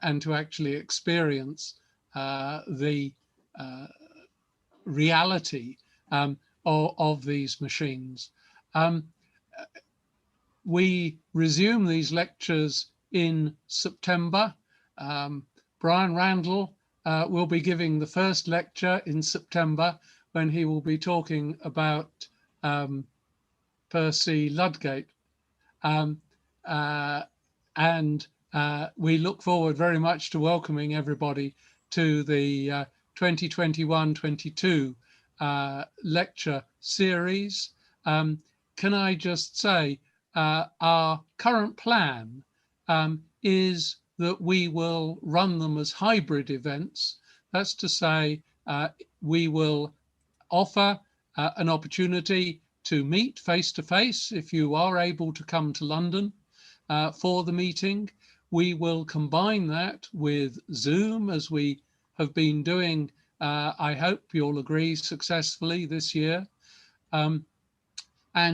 and to actually experience the reality of these machines. We resume these lectures in September. Brian Randall will be giving the first lecture in September, when he will be talking about Percy Ludgate. We look forward very much to welcoming everybody to the 2021-22 lecture series. Can I just say, our current plan is that we will run them as hybrid events. That's to say, we will offer an opportunity to meet face-to-face if you are able to come to London for the meeting. We will combine that with Zoom, as we have been doing, I hope you'll agree, successfully this year. And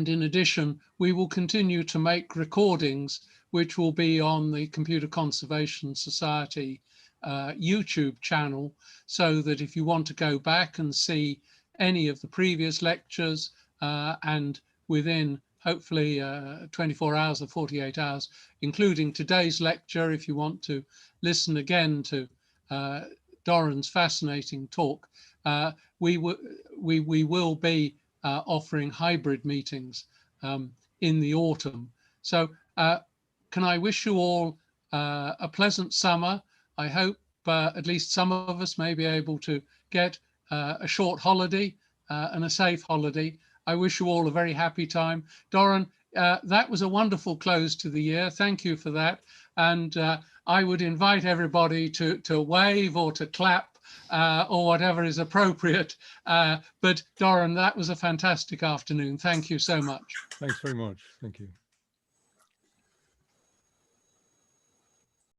in addition, we will continue to make recordings, which will be on the Computer Conservation Society YouTube channel, so that if you want to go back and see any of the previous lectures, and within hopefully 24 hours or 48 hours, including today's lecture, if you want to listen again to Doron's fascinating talk, we will be offering hybrid meetings in the autumn. So can I wish you all a pleasant summer? I hope at least some of us may be able to get a short holiday and a safe holiday. I wish you all a very happy time. Doron, that was a wonderful close to the year. Thank you for that. And I would invite everybody to wave or to clap or whatever is appropriate. But Doron, that was a fantastic afternoon. Thank you so much. Thanks very much. Thank you.